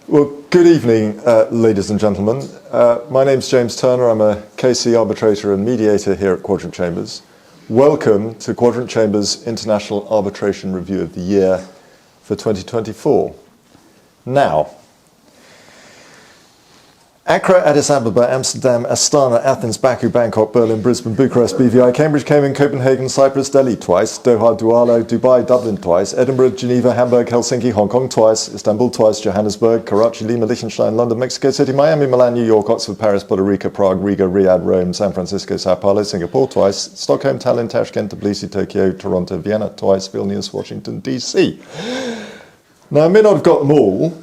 Well, good evening, ladies and gentlemen. My name's James Turner. I'm a KC arbitrator and mediator here at Quadrant Chambers. Welcome to Quadrant Chambers International Arbitration Review of the Year for 2024. Now, Accra, Addis Ababa, Amsterdam, Astana, Athens, Baku, Bangkok, Berlin, Brisbane, Bucharest, BVI, Cambridge, Cayman, Copenhagen, Cyprus, Delhi twice, Doha, Douala, Dubai, Dublin twice, Edinburgh, Geneva, Hamburg, Helsinki, Hong Kong twice, Istanbul twice, Johannesburg, Karachi, Lima, Liechtenstein, London, Mexico City, Miami, Milan, New York, Oxford, Paris, Puerto Rico, Prague, Riga, Riyadh, Rome, San Francisco, Sao Paulo, Singapore twice, Stockholm, Tallinn, Tashkent, Tbilisi, Tokyo, Toronto, Vienna twice, Vilnius, Washington, DC. Now, I may not have got them all,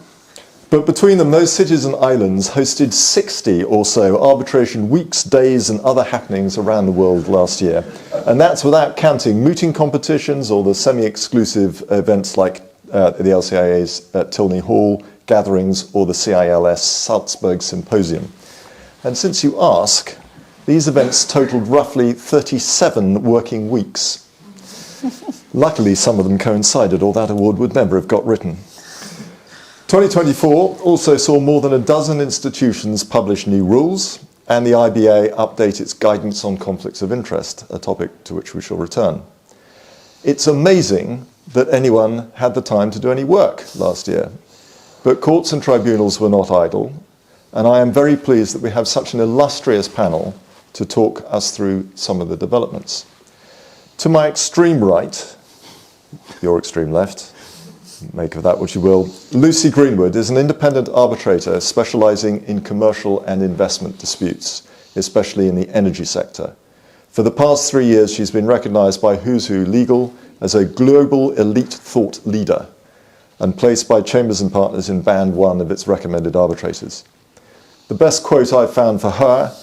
but between them, those cities and islands hosted 60 or so arbitration weeks, days, and other happenings around the world last year. And that's without counting mooting competitions or the semi-exclusive events like the LCIA's Tilney Hall gatherings or the CILS Salzburg Symposium. And since you ask, these events totaled roughly 37 working weeks. Luckily, some of them coincided, or that award would never have got written. 2024 also saw more than a dozen institutions publish new rules, and the IBA update its guidance on conflicts of interest, a topic to which we shall return. It's amazing that anyone had the time to do any work last year, but courts and tribunals were not idle, and I am very pleased that we have such an illustrious panel to talk us through some of the developments. To my extreme right, your extreme left, make of that what you will, Lucy Greenwood is an independent arbitrator specialising in commercial and investment disputes, especially in the energy sector. For the past 3 years, she's been recognised by Who's Who Legal as a global elite thought leader and placed by Chambers and Partners in Band 1 of its recommended arbitrators. The best quote I've found for her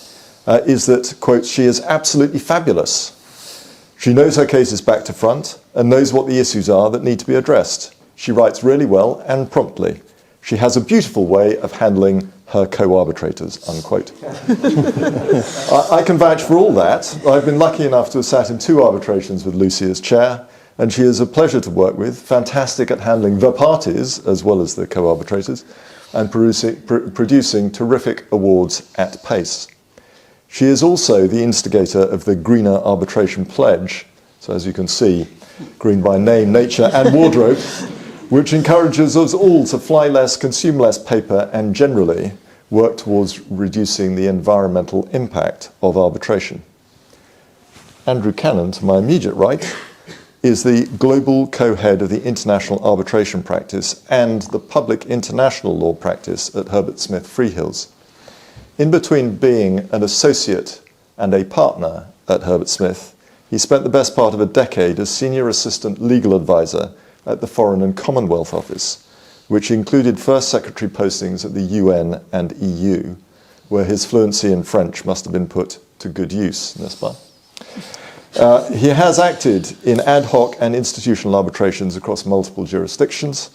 is that, quote, she is absolutely fabulous. She knows her cases back to front and knows what the issues are that need to be addressed. She writes really well and promptly. She has a beautiful way of handling her co-arbitrators, unquote. I can vouch for all that. I've been lucky enough to have sat in 2 arbitrations with Lucy as chair, and she is a pleasure to work with, fantastic at handling the parties as well as the co-arbitrators, and producing terrific awards at pace. She is also the instigator of the Greener Arbitration Pledge, so as you can see, green by name, nature, and wardrobe, which encourages us all to fly less, consume less paper, and generally work towards reducing the environmental impact of arbitration. Andrew Cannon, to my immediate right, is the global co-head of the international arbitration practice and the public international law practice at Herbert Smith Freehills. In between being an associate and a partner at Herbert Smith, he spent the best part of a decade as senior assistant legal advisor at the Foreign and Commonwealth Office, which included first secretary postings at the UN and EU, where his fluency in French must have been put to good use, n'est-ce pas? He has acted in ad hoc and institutional arbitrations across multiple jurisdictions,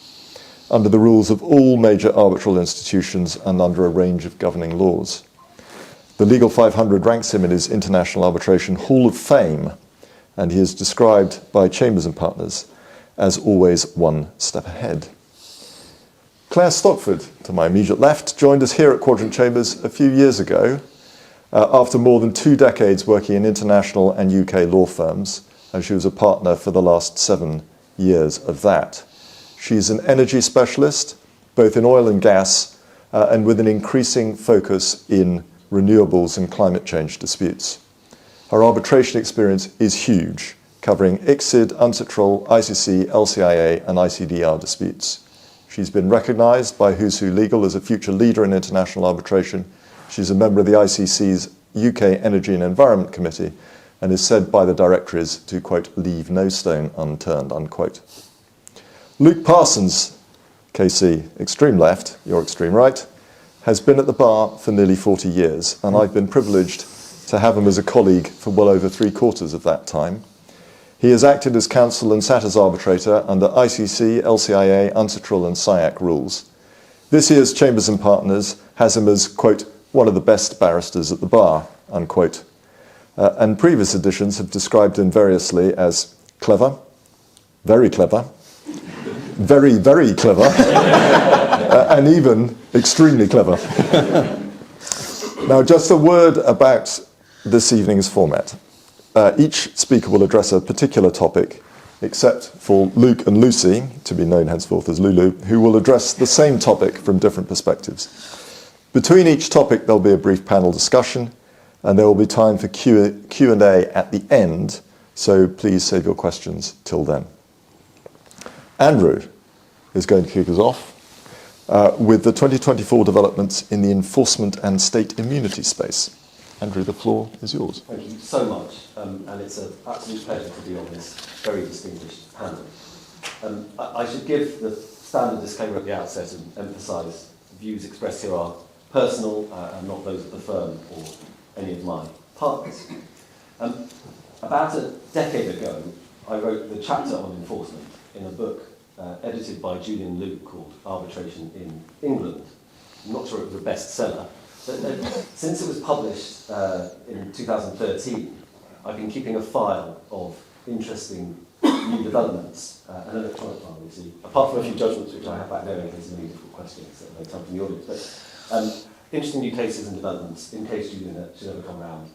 under the rules of all major arbitral institutions and under a range of governing laws. The Legal 500 ranks him in his International Arbitration Hall of Fame, and he is described by Chambers and Partners as always one step ahead. Claire Stockford, to my immediate left, joined us here at Quadrant Chambers a few years ago after more than 2 decades working in international and UK law firms, and she was a partner for the last 7 years of that. She's an energy specialist, both in oil and gas, and with an increasing focus in renewables and climate change disputes. Her arbitration experience is huge, covering ICSID, UNCITRAL, ICC, LCIA, and ICDR disputes. She's been recognised by Who's Who Legal as a future leader in international arbitration. She's a member of the ICC's UK Energy and Environment Committee and is said by the directories to, quote, leave no stone unturned, unquote. Luke Parsons, KC, extreme left, your extreme right, has been at the bar for nearly 40 years, and I've been privileged to have him as a colleague for well over 3/4 of that time. He has acted as counsel and sat as arbitrator under ICC, LCIA, UNCITRAL and SIAC rules. This year's Chambers and Partners has him as, quote, one of the best barristers at the bar, unquote. And previous editions have described him variously as clever, very clever, very, very clever, and even extremely clever. Now, just a word about this evening's format. Each speaker will address a particular topic, except for Luke and Lucy, to be known henceforth as Lulu, who will address the same topic from different perspectives. Between each topic, there'll be a brief panel discussion, and there will be time for Q&A at the end, so please save your questions till then. Andrew is going to kick us off with the 2024 developments in the enforcement and state immunity space. Andrew, the floor is yours. Thank you so much, and it's an absolute pleasure to be on this very distinguished panel. I should give the standard disclaimer at the outset and emphasise the views expressed here are personal and not those of the firm or any of my partners. About a decade ago, I wrote the chapter on enforcement in a book edited by Julian Luke called Arbitration in England. I'm not sure it was a bestseller, but since it was published in 2013, I've been keeping a file of interesting new developments, an electronic file, you see, apart from a few judgments which I have back there in case of any difficult questions that may come from the audience. But interesting new cases and developments in case Julian should ever come around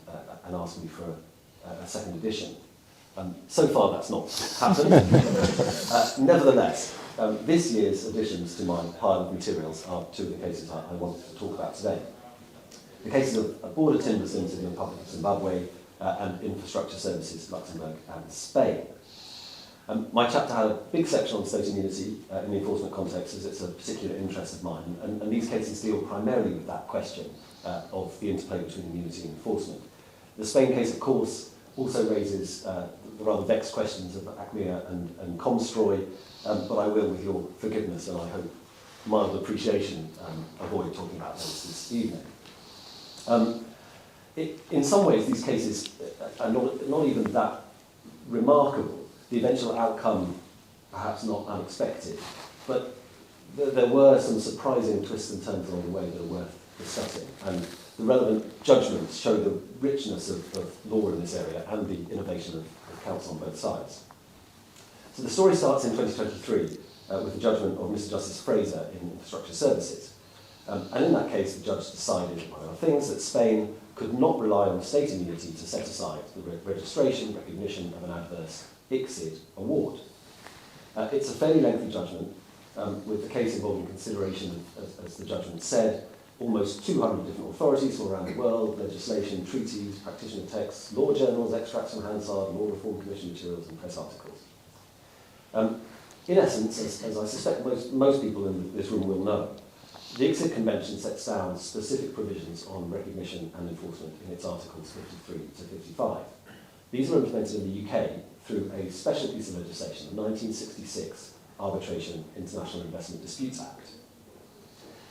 and ask me for a second edition. So far that's not happened. Nevertheless, this year's additions to my pile of materials are two of the cases I wanted to talk about today. The cases of Border Timbers Limited in the Republic of Zimbabwe and Infrastructure Services Luxembourg and Spain. My chapter had a big section on state immunity in the enforcement context, as it's a particular interest of mine, and these cases deal primarily with that question of the interplay between immunity and enforcement. The Spain case, of course, also raises the rather vexed questions of ACMEA and Comstroy, but I will, with your forgiveness and I hope mild appreciation, avoid talking about those this evening. In some ways, these cases are not even that remarkable. The eventual outcome, perhaps not unexpected, but there were some surprising twists and turns along the way that are worth discussing. And the relevant judgments show the richness of law in this area and the innovation of counsel on both sides. So the story starts in 2023 with the judgment of Mr. Justice Fraser in Infrastructure Services. And in that case, the judge decided, among other things, that Spain could not rely on state immunity to set aside the recognition of an adverse ICSID award. It's a fairly lengthy judgment, with the case involving consideration, as the judgment said, almost 200 different authorities from around the world, legislation, treaties, practitioner texts, law journals, extracts from Hansard, law reform commission materials, and press articles. In essence, as I suspect most people in this room will know, the ICSID Convention sets down specific provisions on recognition and enforcement in its Articles 53 to 55. These were implemented in the UK through a special piece of legislation, the 1966 Arbitration International Investment Disputes Act.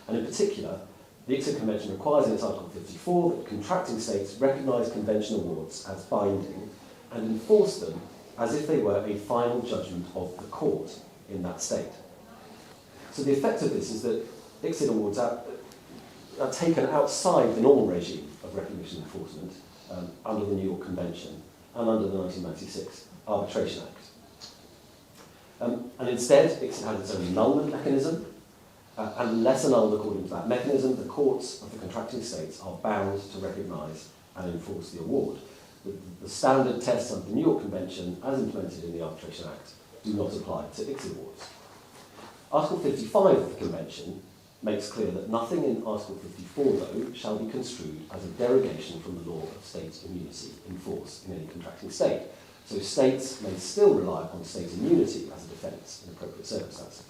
And in particular, the ICSID Convention requires in its Article 54 that contracting states recognise convention awards as binding and enforce them as if they were a final judgment of the court in that state. So the effect of this is that ICSID awards are taken outside the normal regime of recognition and enforcement under the New York Convention and under the 1996 Arbitration Act. And instead, ICSID has its own annulment mechanism, and unless annulled according to that mechanism, the courts of the contracting states are bound to recognise and enforce the award. The standard tests under the New York Convention, as implemented in the Arbitration Act, do not apply to ICSID awards. Article 55 of the Convention makes clear that nothing in Article 54, though, shall be construed as a derogation from the law of state immunity in force in any contracting state. So states may still rely upon state immunity as a defence in appropriate circumstances.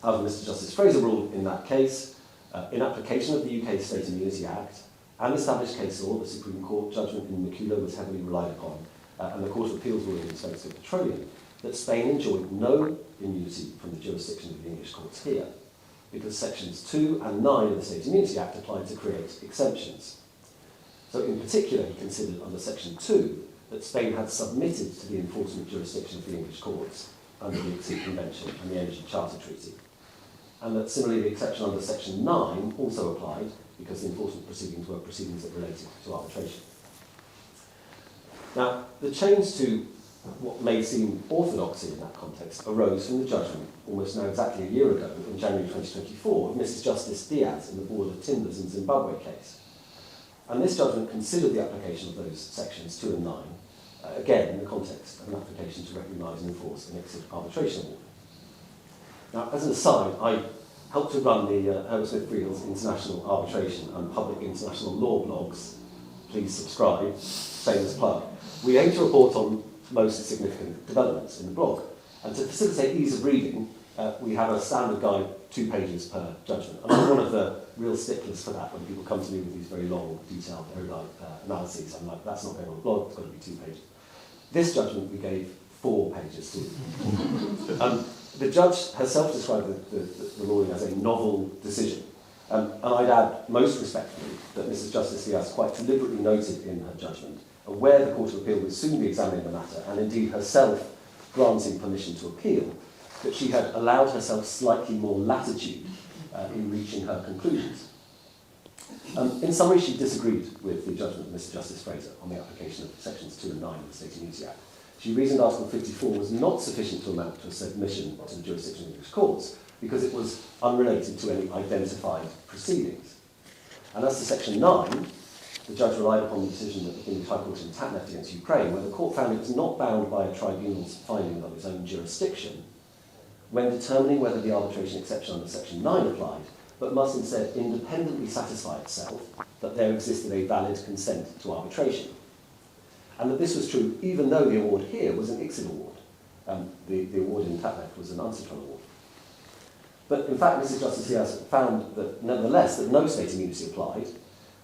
However, Mr. Justice Fraser ruled in that case, in application of the UK State Immunity Act and established case law, the Supreme Court judgment in Makula was heavily relied upon, and the Court of Appeals ruling in Stockford Petroleum, that Spain enjoyed no immunity from the jurisdiction of the English courts here, because sections 2 and 9 of the State Immunity Act applied to create exemptions. So in particular, he considered under section 2 that Spain had submitted to the enforcement jurisdiction of the English courts under the ICSID Convention and the Energy Charter Treaty. And that similarly the exception under section 9 also applied because the enforcement proceedings were proceedings that related to arbitration. Now, the change to what may seem orthodoxy in that context arose from the judgment almost now exactly a year ago, in January 2024, of Mrs. Justice Diaz in the Board of Timbers and Zimbabwe case. And this judgment considered the application of those sections 2 and 9, again in the context of an application to recognise and enforce an exit arbitration award. Now, as an aside, I helped to run the Herbert Freehills International Arbitration and Public International Law blogs. Please subscribe, shameless plug. We aim to report on most significant developments in the blog. And to facilitate ease of reading, we have a standard guide, 2 pages per judgment. And I'm one of the real sticklers for that when people come to me with these very long, detailed, erudite analyses. I'm like, that's not going on the blog, it's got to be 2 pages. This judgment we gave 4 pages to. The judge herself described the ruling as a novel decision. And I'd add, most respectfully, that Mrs. Justice Diaz quite deliberately noted in her judgment, aware the Court of Appeal would soon be examining the matter, and indeed herself granting permission to appeal, that she had allowed herself slightly more latitude in reaching her conclusions. In summary, she disagreed with the judgment of Mr. Justice Fraser on the application of sections 2 and 9 of the State Immunity Act. She reasoned Article 54 was not sufficient to amount to a submission to the jurisdiction of English courts because it was unrelated to any identified proceedings. And as to section 9, the judge relied upon the decision of the English High Court in Tatnet against Ukraine, where the court found it was not bound by a tribunal's finding of its own jurisdiction when determining whether the arbitration exception under section 9 applied, but must instead independently satisfy itself that there existed a valid consent to arbitration. And that this was true even though the award here was an ICSID award. The award in Tatnet was an UNCITRAL award. But in fact, Mrs. Justice Diaz found that, nevertheless, that no state immunity applied,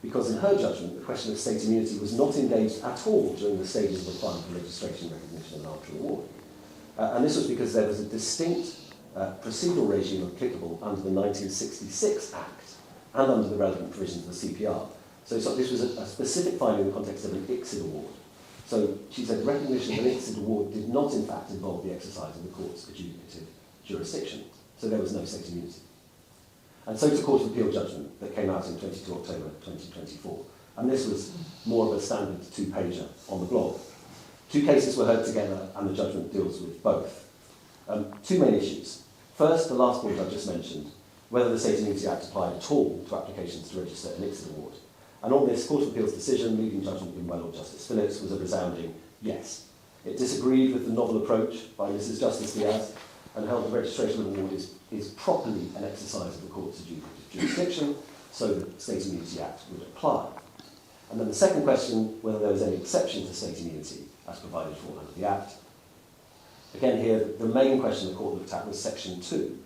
because in her judgment, the question of state immunity was not engaged at all during the stages of applying for registration and recognition of an arbitral award. And this was because there was a distinct procedural regime applicable under the 1966 Act and under the relevant provisions of the CPR. So this was a specific finding in the context of an ICSID award. So she said recognition of an ICSID award did not in fact involve the exercise of the court's adjudicative jurisdiction. So there was no state immunity. And so it's a Court of Appeal judgment that came out in 22 October 2024. And this was more of a standard 2-pager on the blog. 2 cases were heard together and the judgment deals with both. 2 main issues. First, the last point I just mentioned, whether the State Immunity Act applied at all to applications to register an ICSID award. And on this, Court of Appeal's decision, leading judgment in My Lord Justice Phillips, was a resounding yes. It disagreed with the novel approach by Mrs. Justice Diaz and held the registration of an award is properly an exercise of the court's adjudicative jurisdiction, so the State Immunity Act would apply. And then the second question, whether there was any exception to state immunity as provided for under the Act. Again here, the main question the court looked at was Section 2,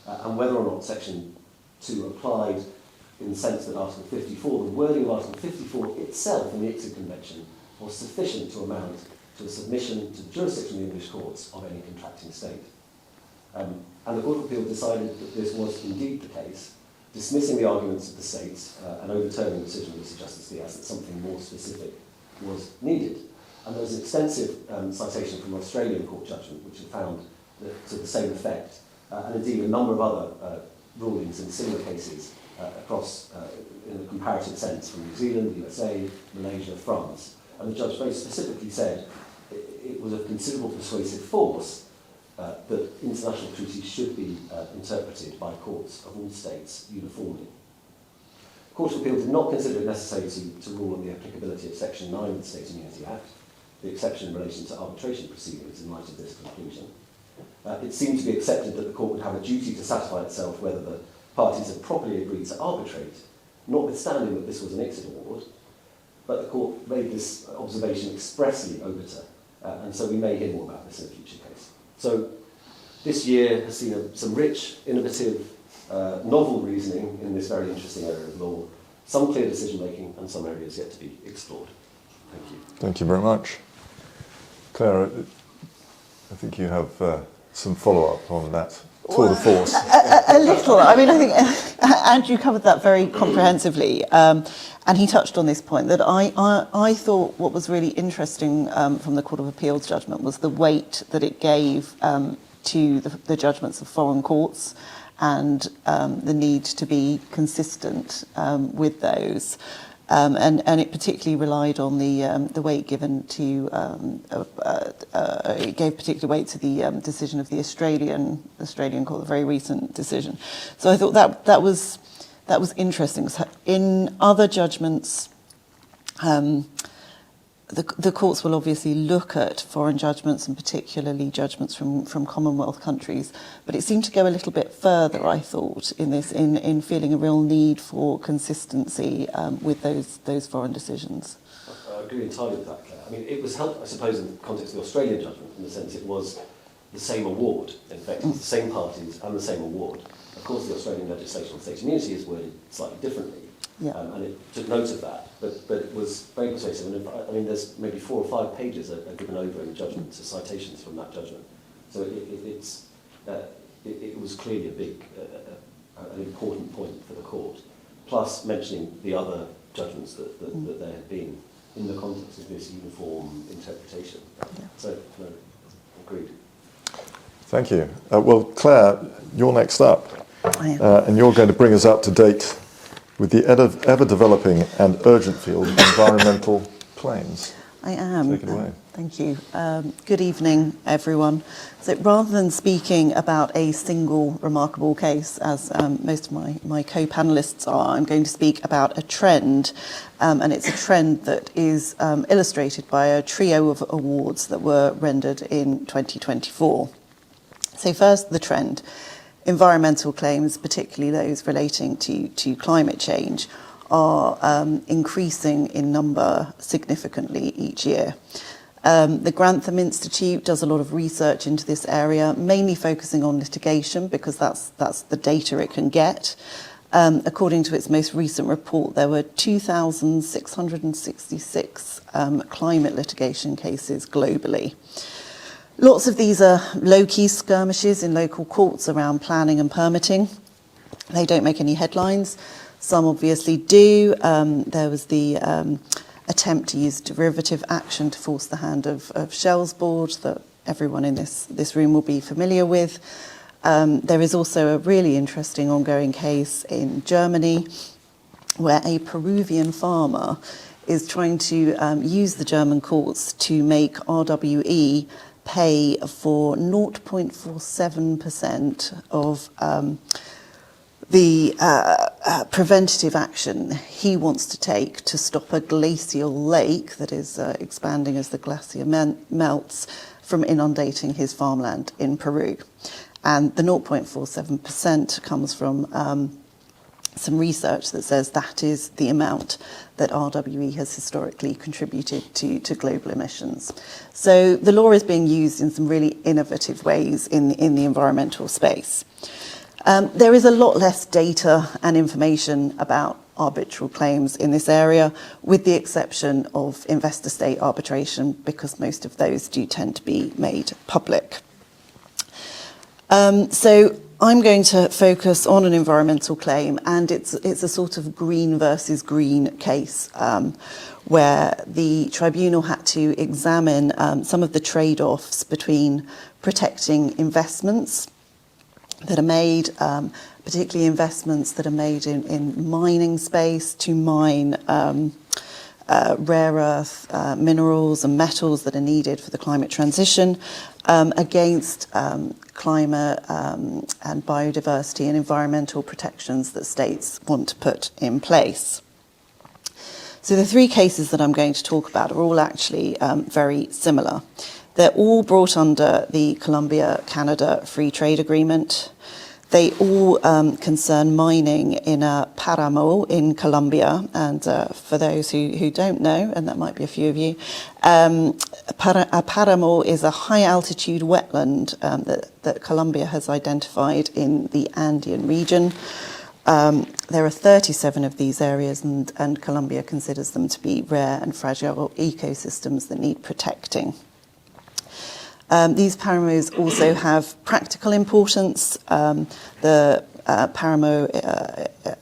and whether or not Section 2 applied in the sense that Article 54, the wording of Article 54 itself in the ICSID Convention, was sufficient to amount to a submission to the jurisdiction of the English courts of any contracting state. And the Court of Appeal decided that this was indeed the case, dismissing the arguments of the states and overturning the decision of Mr. Justice Diaz that something more specific was needed. And there was an extensive citation from an Australian court judgment which had found to the same effect, and indeed a number of other rulings in similar cases across, in a comparative sense, from New Zealand, the USA, Malaysia, France. And the judge very specifically said it was of considerable persuasive force that international treaties should be interpreted by courts of all states uniformly. The Court of Appeal did not consider it necessary to rule on the applicability of Section 9 of the State Immunity Act, the exception in relation to arbitration proceedings in light of this conclusion. It seemed to be accepted that the court would have a duty to satisfy itself whether the parties had properly agreed to arbitrate, notwithstanding that this was an ICSID award, but the court made this observation expressly obiter, and so we may hear more about this in a future case. So this year has seen some rich, innovative, novel reasoning in this very interesting area of law, some clear decision-making and some areas yet to be explored. Thank you. Thank you very much. Claire, I think you have some follow-up on that tour de force. A little. I mean, I think Andrew covered that very comprehensively, and he touched on this point that I thought what was really interesting from the Court of Appeal's judgment was the weight that it gave to the judgments of foreign courts and the need to be consistent with those. And it particularly relied on the weight given to, it gave particular weight to the decision of the Australian court, the very recent decision. So I thought that was interesting. So in other judgments, the courts will obviously look at foreign judgments and particularly judgments from Commonwealth countries, but it seemed to go a little bit further, I thought, in this, in feeling a real need for consistency with those foreign decisions. I agree entirely with that, Claire. I mean, it was helped, I suppose, in the context of the Australian judgment, in the sense it was the same award. In fact, it was the same parties and the same award. Of course, the Australian legislation on state immunity is worded slightly differently. Yeah. And it took note of that, but it was very persuasive. And I mean, there's maybe 4 or 5 pages are given over in the judgment to citations from that judgment. So it was clearly a big, an important point for the court. Plus mentioning the other judgments that there had been in the context of this uniform interpretation. Yeah. So, no, agreed. Thank you. Well, Claire, you're next up, and you're going to bring us up to date with the ever-developing and urgent field of environmental claims. I am. Take it away. Thank you. Good evening, everyone. So rather than speaking about a single remarkable case, as most of my co-panellists are, I'm going to speak about a trend, and it's a trend that is illustrated by a trio of awards that were rendered in 2024. So first, the trend. Environmental claims, particularly those relating to climate change, are increasing in number significantly each year. The Grantham Institute does a lot of research into this area, mainly focusing on litigation because that's the data it can get. According to its most recent report, there were 2,666 climate litigation cases globally. Lots of these are low-key skirmishes in local courts around planning and permitting. They don't make any headlines. Some obviously do. There was the attempt to use derivative action to force the hand of Shell's board that everyone in this room will be familiar with. There is also a really interesting ongoing case in Germany where a Peruvian farmer is trying to use the German courts to make RWE pay for 0.47% of the preventative action he wants to take to stop a glacial lake that is expanding as the glacier melts from inundating his farmland in Peru. And the 0.47% comes from some research that says that is the amount that RWE has historically contributed to global emissions. So the law is being used in some really innovative ways in the environmental space. There is a lot less data and information about arbitral claims in this area, with the exception of investor-state arbitration, because most of those do tend to be made public. So I'm going to focus on an environmental claim, and it's a sort of green versus green case where the tribunal had to examine some of the trade-offs between protecting investments that are made, particularly investments that are made in mining space to mine rare earth minerals and metals that are needed for the climate transition, against climate and biodiversity and environmental protections that states want to put in place. So the 3 cases that I'm going to talk about are all actually very similar. They're all brought under the Colombia-Canada Free Trade Agreement. They all concern mining in a páramo in Colombia. And for those who don't know, and that might be a few of you, a páramo is a high-altitude wetland that Colombia has identified in the Andean region. There are 37 of these areas, and Colombia considers them to be rare and fragile ecosystems that need protecting. These páramos also have practical importance. The páramo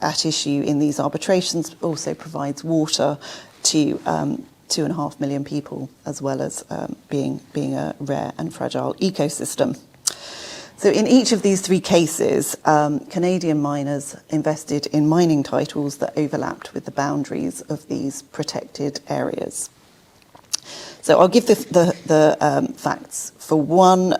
at issue in these arbitrations also provides water to 2.5 million people, as well as being a rare and fragile ecosystem. So in each of these three cases, Canadian miners invested in mining titles that overlapped with the boundaries of these protected areas. So I'll give the facts. For one,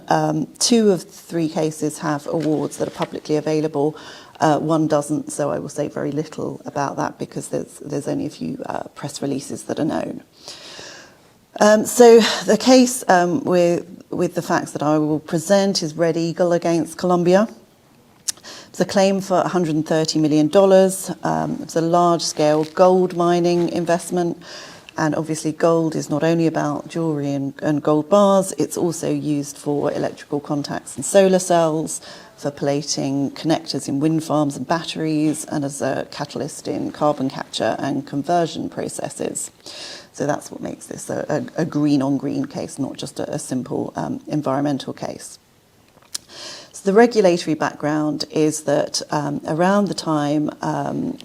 2 of 3 cases have awards that are publicly available. One doesn't, so I will say very little about that because there's only a few press releases that are known. So the case with the facts that I will present is Red Eagle against Colombia. It's a claim for $130 million. It's a large-scale gold mining investment. And obviously gold is not only about jewellery and gold bars, it's also used for electrical contacts and solar cells, for plating connectors in wind farms and batteries, and as a catalyst in carbon capture and conversion processes. So that's what makes this a green-on-green case, not just a simple environmental case. So the regulatory background is that around the time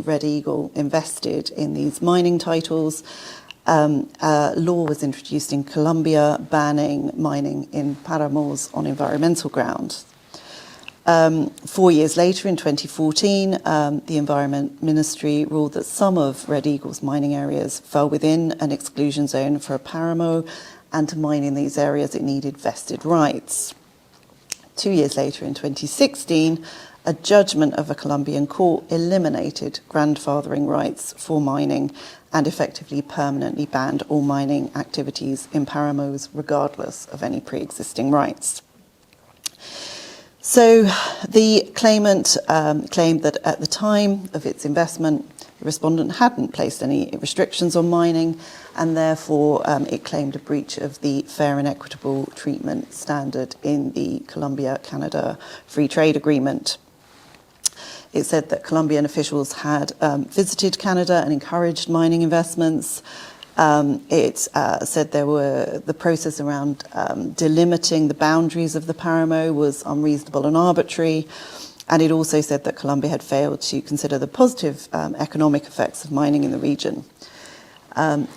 Red Eagle invested in these mining titles, a law was introduced in Colombia banning mining in páramos on environmental grounds. 4 years later, in 2014, the Environment Ministry ruled that some of Red Eagle's mining areas fell within an exclusion zone for a páramo, and to mine in these areas it needed vested rights. 2 years later, in 2016, a judgment of a Colombian court eliminated grandfathering rights for mining and effectively permanently banned all mining activities in páramos regardless of any pre-existing rights. So the claimant claimed that at the time of its investment, the respondent hadn't placed any restrictions on mining, and therefore it claimed a breach of the fair and equitable treatment standard in the Colombia-Canada Free Trade Agreement. It said that Colombian officials had visited Canada and encouraged mining investments. It said the process around delimiting the boundaries of the páramo was unreasonable and arbitrary. And it also said that Colombia had failed to consider the positive economic effects of mining in the region.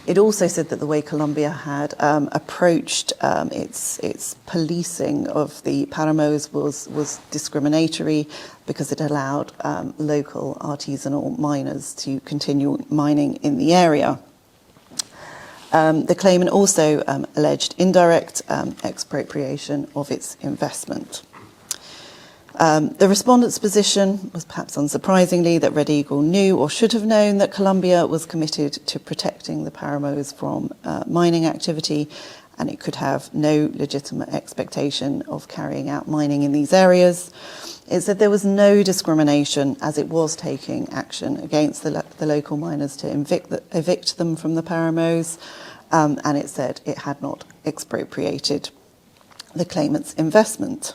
It also said that the way Colombia had approached its policing of the páramos was discriminatory because it allowed local artisanal miners to continue mining in the area. The claimant also alleged indirect expropriation of its investment. The respondent's position was perhaps unsurprisingly that Red Eagle knew or should have known that Colombia was committed to protecting the páramos from mining activity, and it could have no legitimate expectation of carrying out mining in these areas. It said there was no discrimination as it was taking action against the local miners to evict them from the páramos, and it said it had not expropriated the claimant's investment.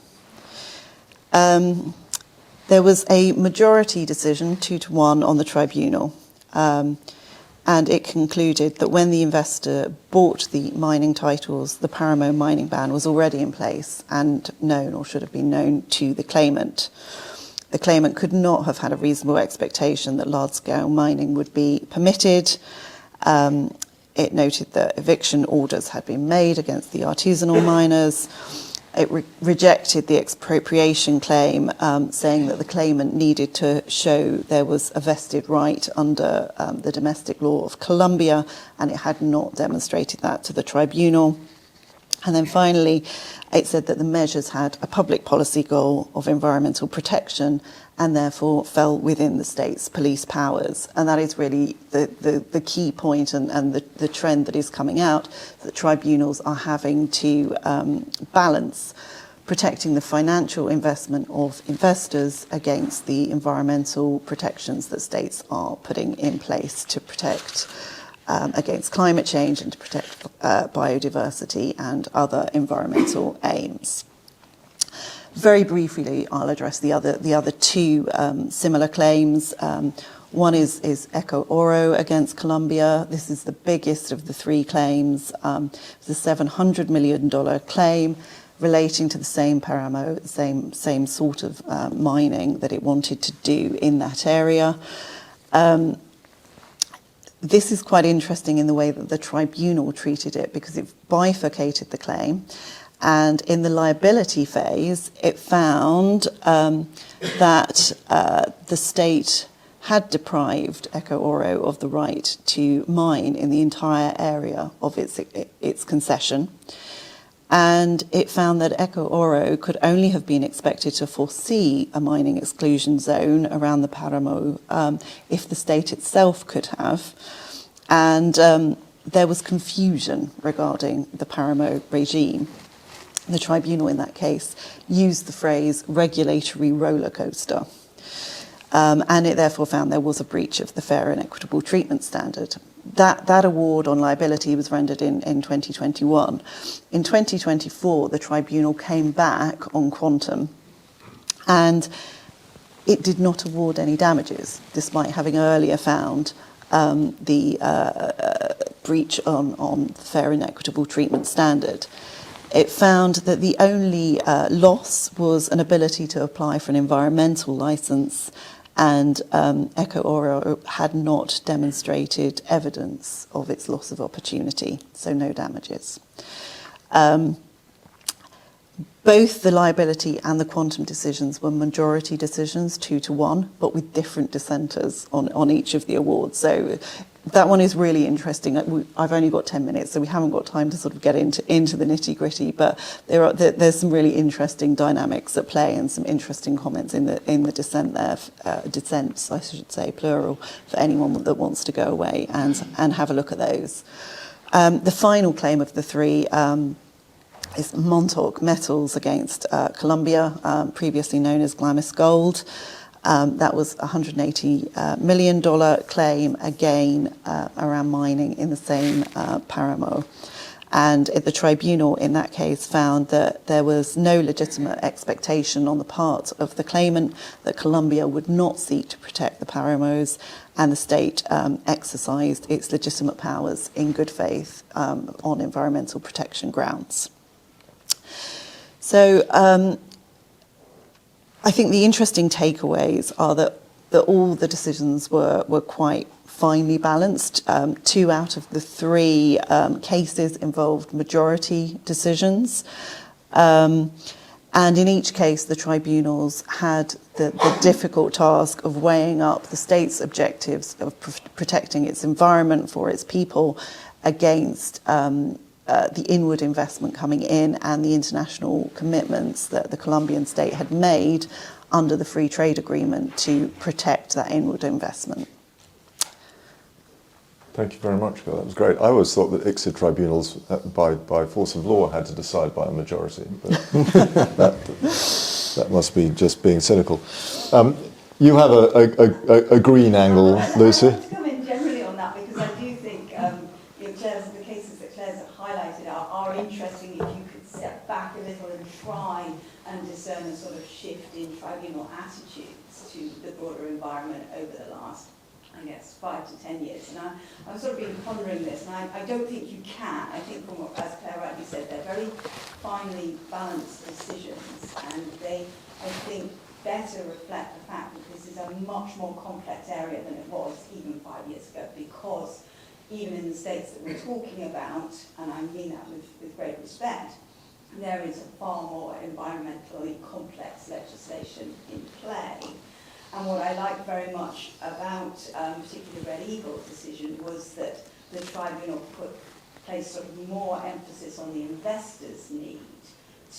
There was a majority decision, 2-1, on the tribunal, and it concluded that when the investor bought the mining titles, the páramo mining ban was already in place and known, or should have been known, to the claimant. The claimant could not have had a reasonable expectation that large-scale mining would be permitted. It noted that eviction orders had been made against the artisanal miners. It rejected the expropriation claim, saying that the claimant needed to show there was a vested right under the domestic law of Colombia, and it had not demonstrated that to the tribunal. And then finally, it said that the measures had a public policy goal of environmental protection and therefore fell within the state's police powers. And that is really the key point and the trend that is coming out, that tribunals are having to balance protecting the financial investment of investors against the environmental protections that states are putting in place to protect against climate change and to protect biodiversity and other environmental aims. Very briefly, I'll address the other 2 similar claims. One is Eco Oro against Colombia. This is the biggest of the 3 claims. It's a $700 million claim relating to the same páramo, the same sort of mining that it wanted to do in that area. This is quite interesting in the way that the tribunal treated it, because it bifurcated the claim And in the liability phase, it found that the state had deprived Eco Oro of the right to mine in the entire area of its concession. And it found that Eco Oro could only have been expected to foresee a mining exclusion zone around the Paramo if the state itself could have. And there was confusion regarding the Paramo regime. The tribunal in that case used the phrase regulatory roller coaster. And it therefore found there was a breach of the fair and equitable treatment standard. That award on liability was rendered in 2021. In 2024, the tribunal came back on quantum, and it did not award any damages, despite having earlier found the breach on the fair and equitable treatment standard. It found that the only loss was an ability to apply for an environmental licence, and Eco Oro had not demonstrated evidence of its loss of opportunity, so no damages. Both the liability and the quantum decisions were majority decisions, 2-1, but with different dissenters on each of the awards. So that one is really interesting. I've only got 10 minutes, so we haven't got time to sort of get into the nitty-gritty, but there's some really interesting dynamics at play and some interesting comments in the dissent there, dissents, I should say, plural, for anyone that wants to go away and have a look at those. The final claim of the three is Montauk Metals against Columbia, previously known as Glamis Gold. That was a $180 million claim, again, around mining in the same Paramo. And the tribunal in that case found that there was no legitimate expectation on the part of the claimant that Columbia would not seek to protect the Paramos, and the state exercised its legitimate powers in good faith on environmental protection grounds. So I think the interesting takeaways are that all the decisions were quite finely balanced. 2 out of the 3 cases involved majority decisions. And in each case, the tribunals had the difficult task of weighing up the state's objectives of protecting its environment for its people against the inward investment coming in and the international commitments that the Colombian state had made under the free trade agreement to protect that inward investment. Thank you very much, Bill. That was great. I always thought that ICSID tribunals, by force of law, had to decide by a majority, but that must be just being cynical. You have a green angle, Lucy. I'd like to come in generally on that, because I do think the cases that Claire's have highlighted are interesting if you could step back a little and try and discern a sort of shift in tribunal attitudes to the broader environment over the last, I guess, 5 to 10 years. And I've sort of been pondering this, and I don't think you can. I think, from what, as Claire rightly said, they're very finely balanced decisions, and they, I think, better reflect the fact that this is a much more complex area than it was even 5 years ago, because even in the states that we're talking about, and I mean that with great respect, there is a far more environmentally complex legislation in play. And what I like very much about particularly the Red Eagle's decision was that the tribunal placed sort of more emphasis on the investor's need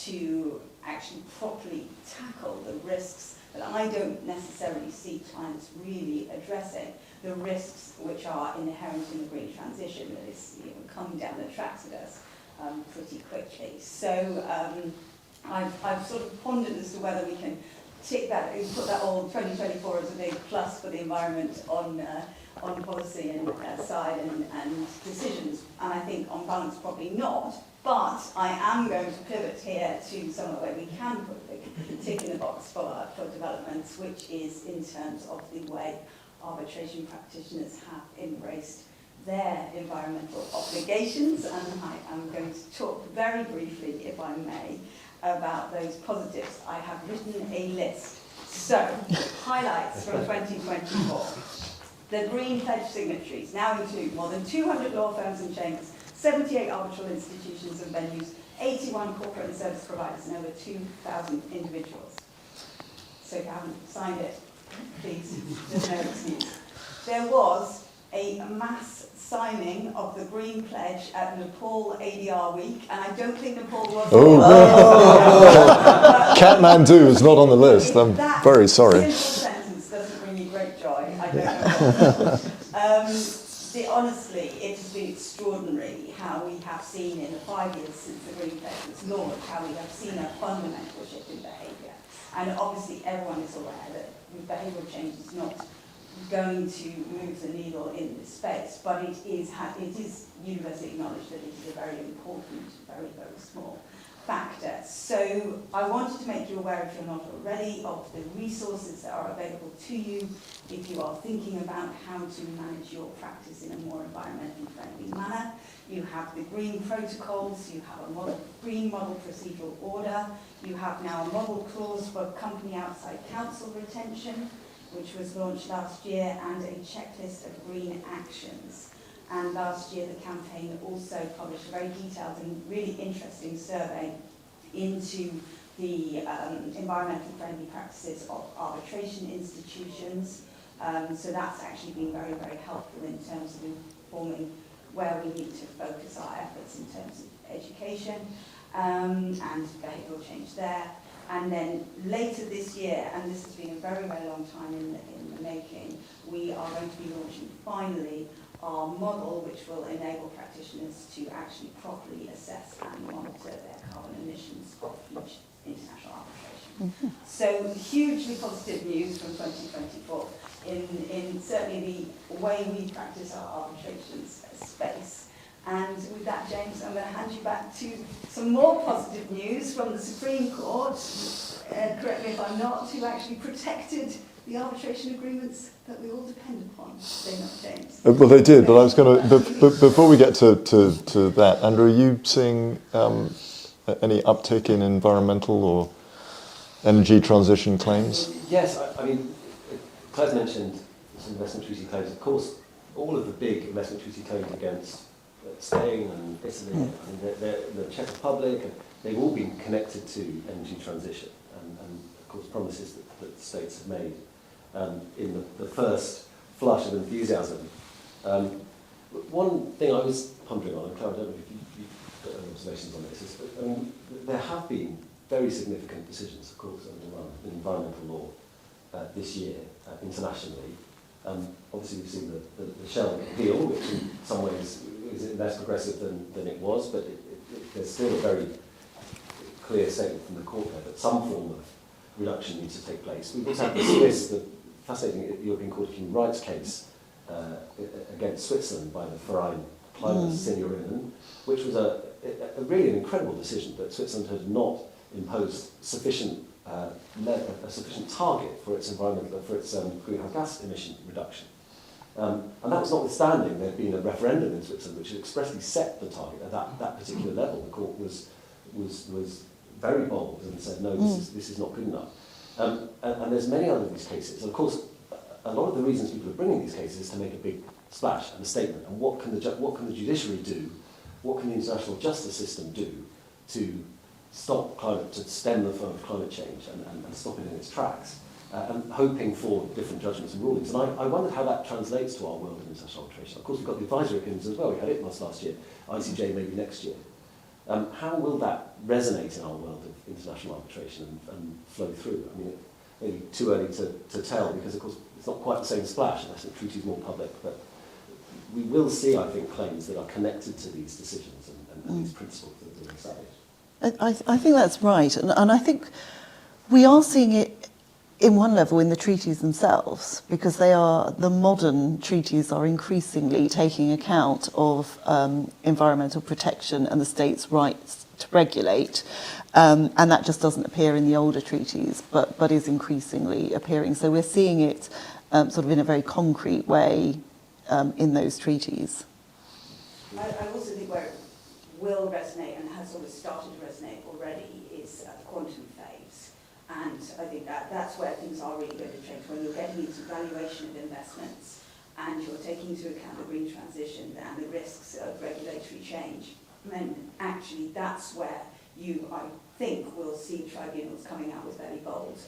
to actually properly tackle the risks that I don't necessarily see clients really addressing, the risks which are inherent in the green transition that is coming down the tracks at us pretty quickly. So I've sort of pondered as to whether we can tick that, put that all 2024 as a big plus for the environment on policy and side and decisions. And I think on balance probably not. But I am going to pivot here to somewhere where we can put a tick in the box for developments, which is in terms of the way arbitration practitioners have embraced their environmental obligations. And I am going to talk very briefly, if I may, about those positives. I have written a list. So, highlights from 2024. The Green Pledge signatories now include more than 200 law firms and chambers, 78 arbitral institutions and venues, 81 corporate and service providers and over 2,000 individuals. So if you haven't signed it, please, there's no excuse. There was a mass signing of the Green Pledge at Nepal ADR Week, and I don't think Nepal was. Kathmandu is not on the list. I'm very sorry. Simple sentence doesn't bring you great joy. I don't know. Honestly, it has been extraordinary how we have seen in the 5 years since the Green Pledge was launched, how we have seen a fundamental shift in behaviour. And obviously everyone is aware that behavioural change is not going to move the needle in this space, but it is universally acknowledged that it is a very important, very, very small factor. So I wanted to make you aware, if you're not already, of the resources that are available to you if you are thinking about how to manage your practice in a more environmentally friendly manner. You have the green protocols, you have a green model procedural order, you have now a model clause for company outside counsel retention, which was launched last year, and a checklist of green actions. And last year the campaign also published a very detailed and really interesting survey into the environmentally friendly practices of arbitration institutions. So that's actually been very, very helpful in terms of informing where we need to focus our efforts in terms of education and behavioural change there. And then later this year, and this has been a very, very long time in the making, we are going to be launching finally our model, which will enable practitioners to actually properly assess and monitor their carbon emissions of each international arbitration. So hugely positive news from 2024 in certainly the way we practice our arbitration space. And with that, James, I'm going to hand you back to some more positive news from the Supreme Court, correct me if I'm not, who actually protected the arbitration agreements that we all depend upon. They not, James. Well, they did, but I was going to, before we get to that, Andrew, are you seeing any uptick in environmental or energy transition claims? Yes, I mean, Claire's mentioned some investment treaty claims. Of course, all of the big investment treaty claims against Spain and Italy, and the Czech Republic, and they've all been connected to energy transition and of course promises that states have made in the first flush of enthusiasm. One thing I was pondering on, and Claire, I don't know if you've got any observations on this, is that there have been very significant decisions, of course, in environmental law this year internationally. Obviously, we've seen the Shell deal, which in some ways is less progressive than it was, but there's still a very clear statement from the court there that some form of reduction needs to take place. We've also had the fascinating European Court of Human Rights case against Switzerland by the Verein Climate Signorinen, which was a really an incredible decision that Switzerland had not imposed sufficient a sufficient target for its environmental, for its greenhouse gas emission reduction. And that was notwithstanding there had been a referendum in Switzerland which had expressly set the target at that particular level. The court was very bold and said, no, this is not good enough. And there's many other of these cases. And of course, a lot of the reasons people are bringing these cases is to make a big splash and a statement. And what can the judiciary do? What can the international justice system do to stop to stem the flow of climate change and stop it in its tracks? And hoping for different judgments and rulings. And I wondered how that translates to our world of international arbitration. Of course, we've got the advisory opinions as well. We had ITMOS last year, ICJ maybe next year. How will that resonate in our world of international arbitration and flow through? I mean, it may be too early to tell because, of course, it's not quite the same splash unless the treaty is more public. But we will see, I think, claims that are connected to these decisions and these principles that are being established. I think that's right. And I think we are seeing it in one level in the treaties themselves, because the modern treaties are increasingly taking account of environmental protection and the state's rights to regulate, and that just doesn't appear in the older treaties, but is increasingly appearing. So we're seeing it sort of in a very concrete way in those treaties. I also think where it will resonate and has sort of started to resonate already is the quantum phase. And I think that's where things are really going to change, when you're getting into valuation of investments and you're taking into account the green transition and the risks of regulatory change. amendment, actually that's where you, I think, will see tribunals coming out with very bold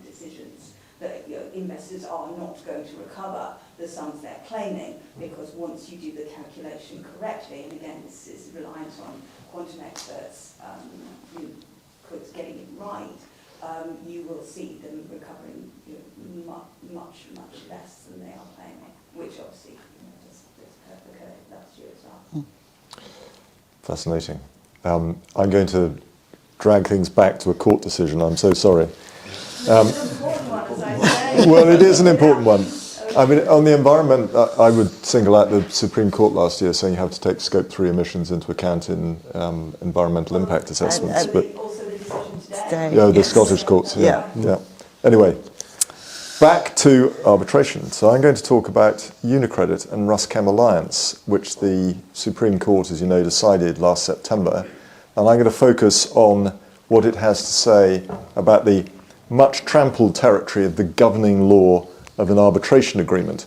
decisions that investors are not going to recover the sums they're claiming, because once you do the calculation correctly, and again this is reliant on quantum experts getting it right, you will see them recovering much less than they are claiming, which obviously just occurred last year as well. Fascinating. I'm going to drag things back to a court decision. I'm so sorry. It's an important one, as I say. Well, it is an important one. I mean, on the environment, I would single out the Supreme Court last year saying you have to take Scope 3 emissions into account in environmental impact assessments. But Also the decision today. yeah, the Scottish courts. Yeah. Anyway, back to arbitration. So I'm going to talk about UniCredit and Ruschem Alliance, which the Supreme Court, as you know, decided last September. And I'm going to focus on what it has to say about the much trampled territory of the governing law of an arbitration agreement.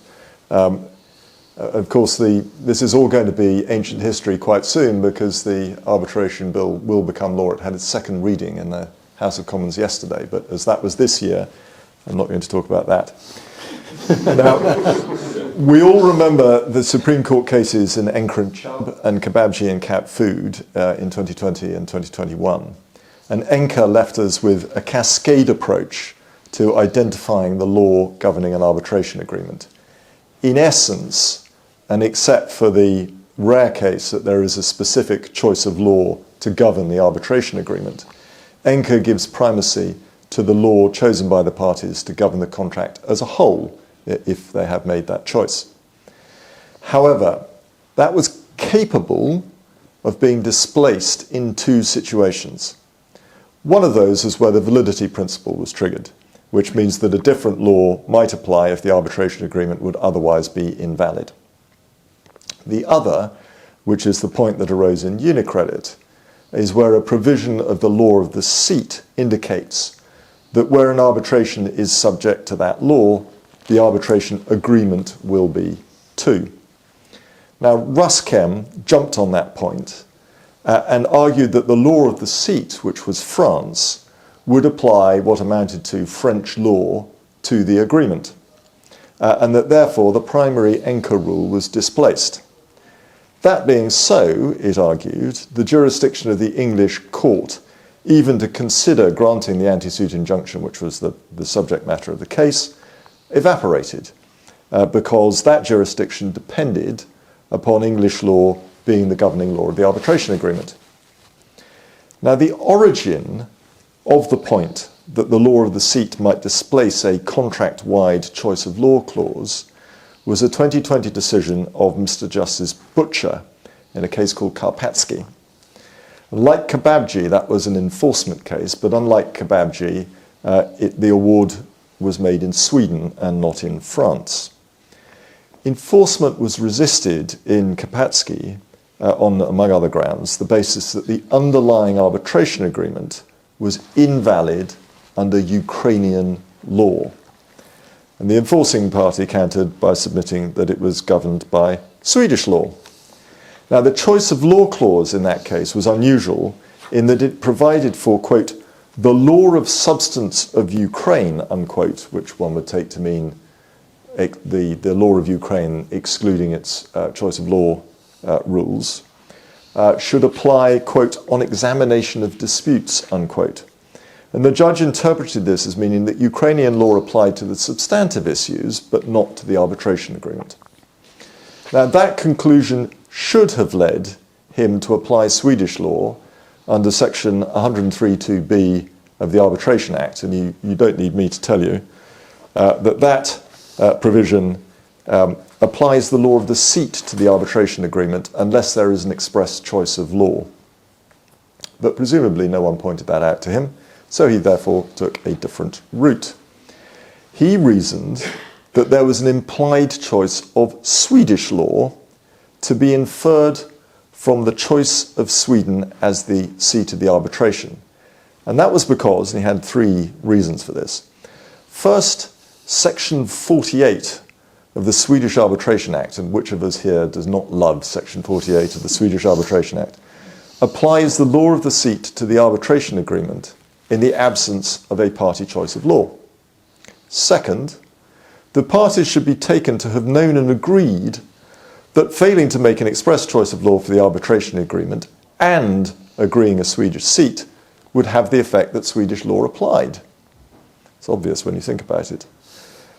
Of course, this is all going to be ancient history quite soon, because the arbitration bill will become law. It had its second reading in the House of Commons yesterday, but as that was this year, I'm not going to talk about that. Now, we all remember the Supreme Court cases in Enker and Chubb and Kebabji and Cat Food in 2020 and 2021. And Enker left us with a cascade approach to identifying the law governing an arbitration agreement. In essence, and except for the rare case that there is a specific choice of law to govern the arbitration agreement, Enker gives primacy to the law chosen by the parties to govern the contract as a whole, if they have made that choice. However, that was capable of being displaced in two situations. One of those is where the validity principle was triggered, which means that a different law might apply if the arbitration agreement would otherwise be invalid. The other, which is the point that arose in UniCredit, is where a provision of the law of the seat indicates that where an arbitration is subject to that law, the arbitration agreement will be too. Now, Ruschem jumped on that point and argued that the law of the seat, which was France, would apply what amounted to French law to the agreement, and that therefore the primary Enker rule was displaced. That being so, it argued, the jurisdiction of the English court, even to consider granting the anti-suit injunction, which was the subject matter of the case, evaporated, because that jurisdiction depended upon English law being the governing law of the arbitration agreement. Now, the origin of the point that the law of the seat might displace a contract-wide choice of law clause was a 2020 decision of Mr. Justice Butcher in a case called Karpatsky. Like Kebabji, that was an enforcement case, but unlike Kebabji, the award was made in Sweden and not in France. Enforcement was resisted in Karpatsky on, among other grounds, the basis that the underlying arbitration agreement was invalid under Ukrainian law. And the enforcing party countered by submitting that it was governed by Swedish law. Now, the choice of law clause in that case was unusual in that it provided for, quote, the law of substance of Ukraine, unquote, which one would take to mean the law of Ukraine excluding its choice of law rules, should apply, quote, on examination of disputes, unquote. And the judge interpreted this as meaning that Ukrainian law applied to the substantive issues, but not to the arbitration agreement. Now, that conclusion should have led him to apply Swedish law under section 103(2)b of the Arbitration Act, and you don't need me to tell you that provision applies the law of the seat to the arbitration agreement unless there is an express choice of law. But presumably no one pointed that out to him, so he therefore took a different route. He reasoned that there was an implied choice of Swedish law to be inferred from the choice of Sweden as the seat of the arbitration. And that was because, and he had three reasons for this. First, section 48 of the Swedish Arbitration Act, and which of us here does not love section 48 of the Swedish Arbitration Act, applies the law of the seat to the arbitration agreement in the absence of a party choice of law. Second, the parties should be taken to have known and agreed that failing to make an express choice of law for the arbitration agreement and agreeing a Swedish seat would have the effect that Swedish law applied. It's obvious when you think about it.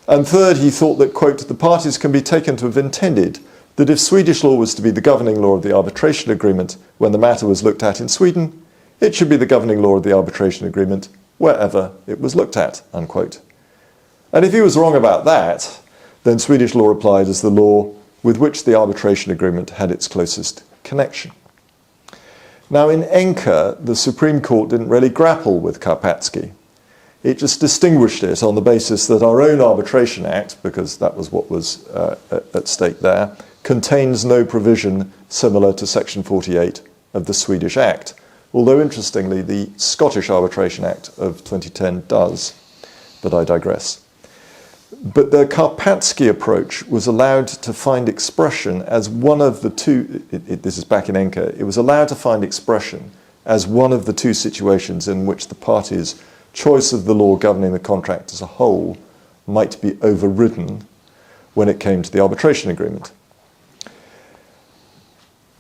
And third, he thought that, quote, the parties can be taken to have intended that if Swedish law was to be the governing law of the arbitration agreement when the matter was looked at in Sweden, it should be the governing law of the arbitration agreement wherever it was looked at, unquote. And if he was wrong about that, then Swedish law applied as the law with which the arbitration agreement had its closest connection. Now, in Enker, the Supreme Court didn't really grapple with Karpatski. It just distinguished it on the basis that our own Arbitration Act, because that was what was at stake there, contains no provision similar to Section 48 of the Swedish Act. Although, interestingly, the Scottish Arbitration Act of 2010 does, but I digress. But the Karpatski approach was allowed to find expression as one of the two, this is back in Enker, it was allowed to find expression as one of the two situations in which the parties' choice of the law governing the contract as a whole might be overridden when it came to the arbitration agreement.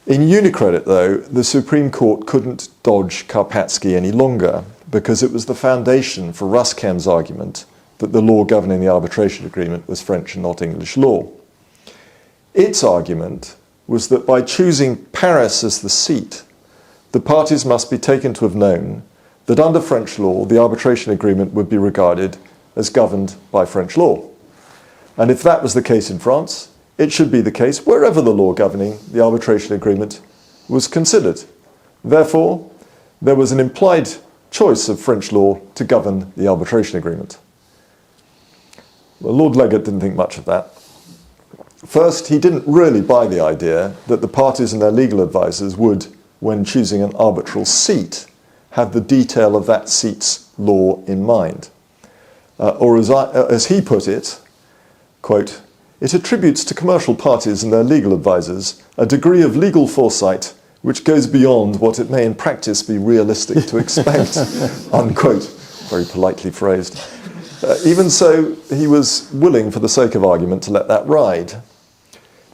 In Unicredit, though, the Supreme Court couldn't dodge Karpatski any longer because it was the foundation for Ruskem's argument that the law governing the arbitration agreement was French and not English law. Its argument was that by choosing Paris as the seat, the parties must be taken to have known that under French law, the arbitration agreement would be regarded as governed by French law. And if that was the case in France, it should be the case wherever the law governing the arbitration agreement was considered. Therefore, there was an implied choice of French law to govern the arbitration agreement. Well, Lord Leggatt didn't think much of that. First, he didn't really buy the idea that the parties and their legal advisors would, when choosing an arbitral seat, have the detail of that seat's law in mind. Or as he put it, quote, it attributes to commercial parties and their legal advisors a degree of legal foresight which goes beyond what it may in practice be realistic to expect, unquote, very politely phrased. Even so, he was willing, for the sake of argument, to let that ride.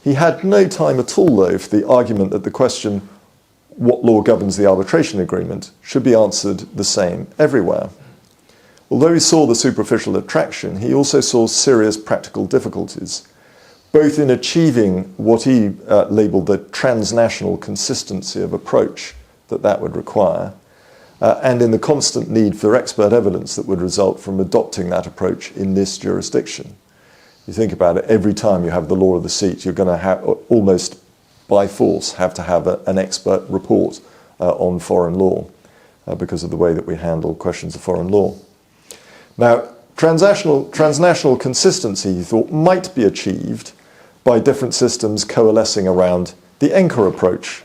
He had no time at all, though, for the argument that the question, what law governs the arbitration agreement, should be answered the same everywhere. Although he saw the superficial attraction, he also saw serious practical difficulties, both in achieving what he labelled the transnational consistency of approach that would require, and in the constant need for expert evidence that would result from adopting that approach in this jurisdiction. You think about it, every time you have the law of the seat, you're going to have, almost by force, have to have an expert report on foreign law because of the way that we handle questions of foreign law. Now, transnational consistency, he thought, might be achieved by different systems coalescing around the Enker approach,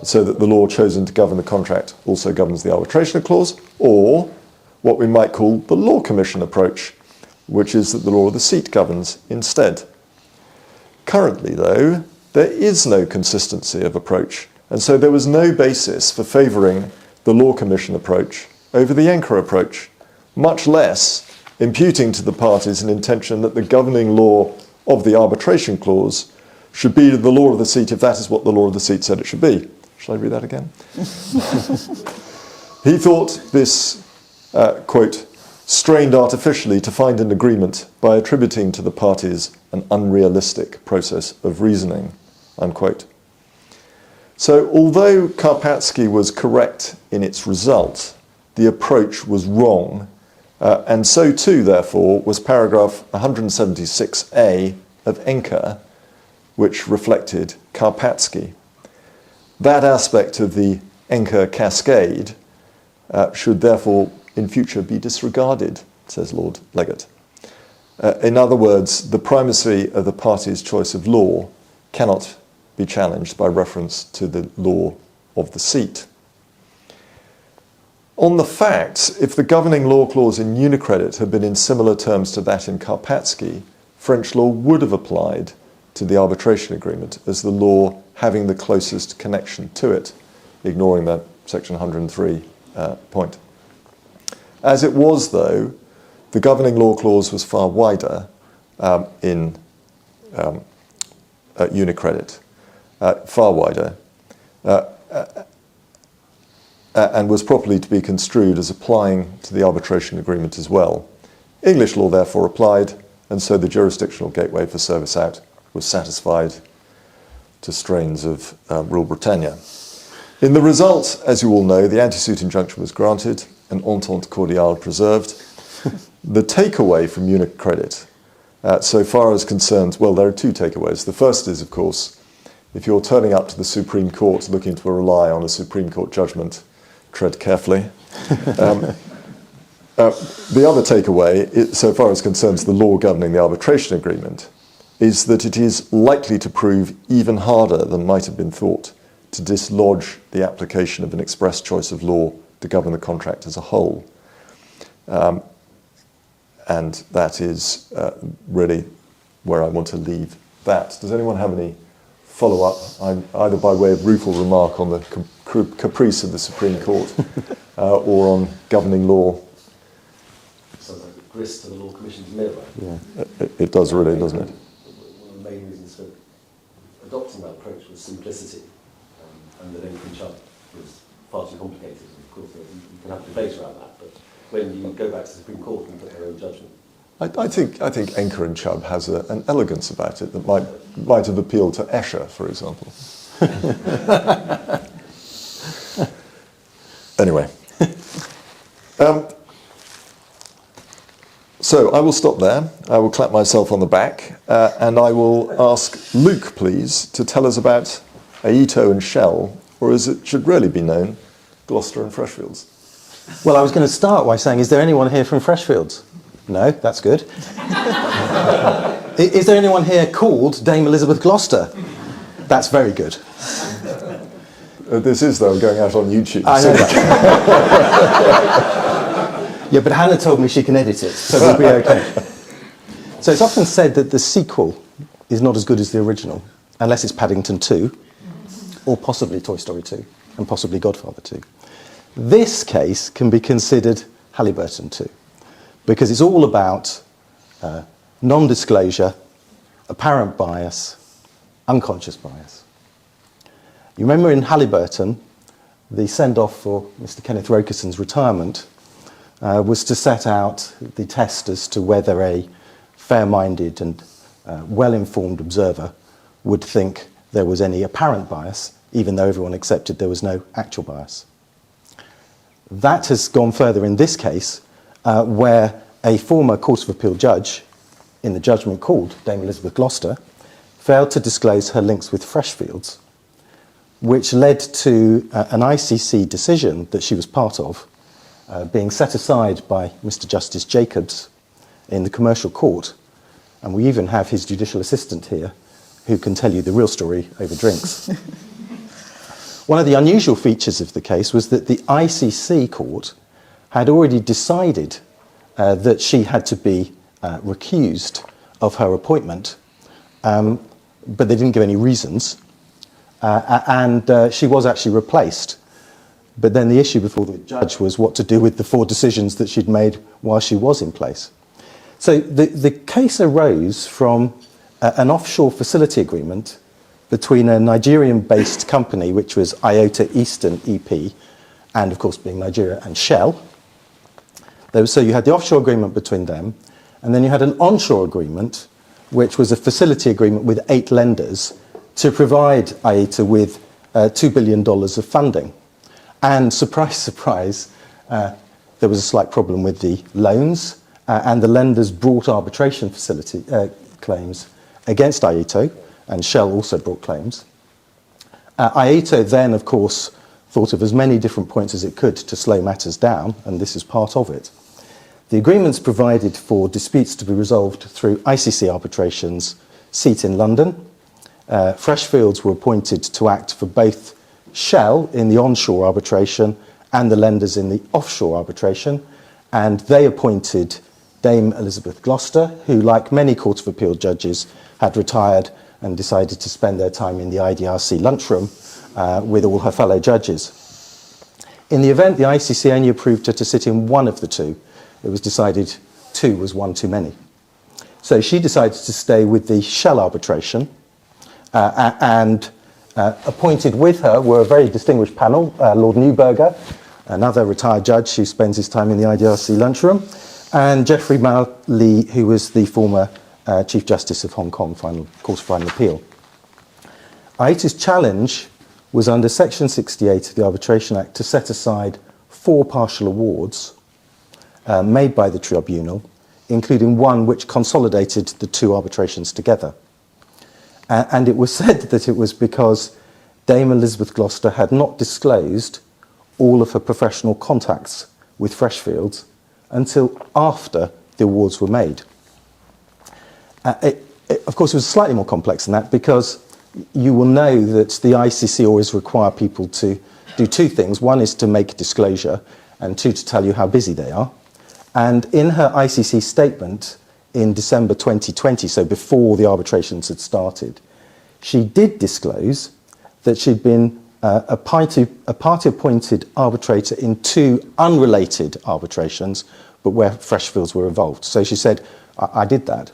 so that the law chosen to govern the contract also governs the arbitration clause, or what we might call the Law Commission approach, which is that the law of the seat governs instead. Currently, though, there is no consistency of approach, and so there was no basis for favouring the Law Commission approach over the Enker approach, much less imputing to the parties an intention that the governing law of the arbitration clause should be the law of the seat if that is what the law of the seat said it should be. Shall I read that again? He thought this, quote, strained artificially to find an agreement by attributing to the parties an unrealistic process of reasoning, unquote. So although Karpatski was correct in its result, the approach was wrong, and so too, therefore, was paragraph 176A of Enker, which reflected Karpatski. That aspect of the Enker cascade should therefore in future be disregarded, says Lord Leggatt. In other words, the primacy of the party's choice of law cannot be challenged by reference to the law of the seat. On the facts, if the governing law clause in Unicredit had been in similar terms to that in Karpatski, French law would have applied to the arbitration agreement as the law having the closest connection to it. ignoring that section 103 point. As it was, though, the governing law clause was far wider in UniCredit, far wider, and was properly to be construed as applying to the arbitration agreement as well. English law therefore applied, and so the jurisdictional gateway for service out was satisfied to strains of Rule Britannia. In the result, as you all know, the anti-suit injunction was granted and entente cordiale preserved. The takeaway from UniCredit, so far as concerns, well, there are two takeaways. The first is, of course, if you're turning up to the Supreme Court looking to rely on a Supreme Court judgment, tread carefully. The other takeaway, so far as concerns the law governing the arbitration agreement, is that it is likely to prove even harder than might have been thought to dislodge the application of an express choice of law to govern the contract as a whole. And that is really where I want to leave that. Does anyone have any follow-up, either by way of rueful remark on the caprice of the Supreme Court or on governing law? Sounds like a grist to the Law Commission's mirror. Yeah. It does really, doesn't it? One of the main reasons for adopting that approach was simplicity, and that anything Chubb was far too complicated. Of course, you can have debate around that, but when you go back to the Supreme Court and put their own judgment. I think Enker and Chubb has an elegance about it that might have appealed to Escher, for example. Anyway. So I will stop there. I will clap myself on the back, and I will ask Luke, please, to tell us about Aito and Shell, or as it should really be known, Gloucester and Freshfields. Well, I was going to start by saying, is there anyone here from Freshfields? No, that's good. Is there anyone here called Dame Elizabeth Gloucester? That's very good. This is, though, going out on YouTube. I know that. Yeah, but Hannah told me she can edit it, so we'll be okay. So it's often said that the sequel is not as good as the original, unless it's Paddington 2, or possibly Toy Story 2, and possibly Godfather 2. This case can be considered Halliburton 2, because it's all about non-disclosure, apparent bias, unconscious bias. You remember in Halliburton, the send-off for Mr. Kenneth Rokeson's retirement was to set out the test as to whether a fair-minded and well-informed observer would think there was any apparent bias, even though everyone accepted there was no actual bias. That has gone further in this case, where a former Court of Appeal judge, in the judgment called Dame Elizabeth Gloucester, failed to disclose her links with Freshfields, which led to an ICC decision that she was part of, being set aside by Mr. Justice Jacobs in the commercial court. And we even have his judicial assistant here, who can tell you the real story over drinks. One of the unusual features of the case was that the ICC court had already decided that she had to be recused of her appointment, but they didn't give any reasons, and she was actually replaced. But then the issue before the judge was what to do with the 4 decisions that she'd made while she was in place. So the case arose from an offshore facility agreement between a Nigerian-based company, which was Iota Eastern EP, and of course being Nigeria, and Shell. So you had the offshore agreement between them, and then you had an onshore agreement, which was a facility agreement with 8 lenders to provide Iota with $2 billion of funding. And surprise, surprise, there was a slight problem with the loans, and the lenders brought arbitration facility claims against Aito, and Shell also brought claims. Aito then, of course, thought of as many different points as it could to slow matters down, and this is part of it. The agreements provided for disputes to be resolved through ICC arbitrations, seat in London. Freshfields were appointed to act for both Shell in the onshore arbitration and the lenders in the offshore arbitration, and they appointed Dame Elizabeth Gloucester, who, like many Court of Appeal judges, had retired and decided to spend their time in the IDRC lunchroom with all her fellow judges. In the event, the ICC only approved her to sit in one of the two. It was decided 2 was one too many. So she decided to stay with the Shell arbitration, and appointed with her were a very distinguished panel, Lord Neuberger, another retired judge who spends his time in the IDRC lunchroom, and Geoffrey Malley, who was the former Chief Justice of Hong Kong Court of Final Appeal. IATA's challenge was under Section 68 of the Arbitration Act to set aside 4 partial awards made by the tribunal, including one which consolidated the 2 arbitrations together. And it was said that it was because Dame Elizabeth Gloucester had not disclosed all of her professional contacts with Freshfields until after the awards were made. Of course, it was slightly more complex than that, because you will know that the ICC always require people to do 2 things. One is to make disclosure, and 2, to tell you how busy they are. And in her ICC statement in December 2020, so before the arbitrations had started, she did disclose that she'd been a party-appointed arbitrator in 2 unrelated arbitrations, but where Freshfields were involved. So she said, I did that.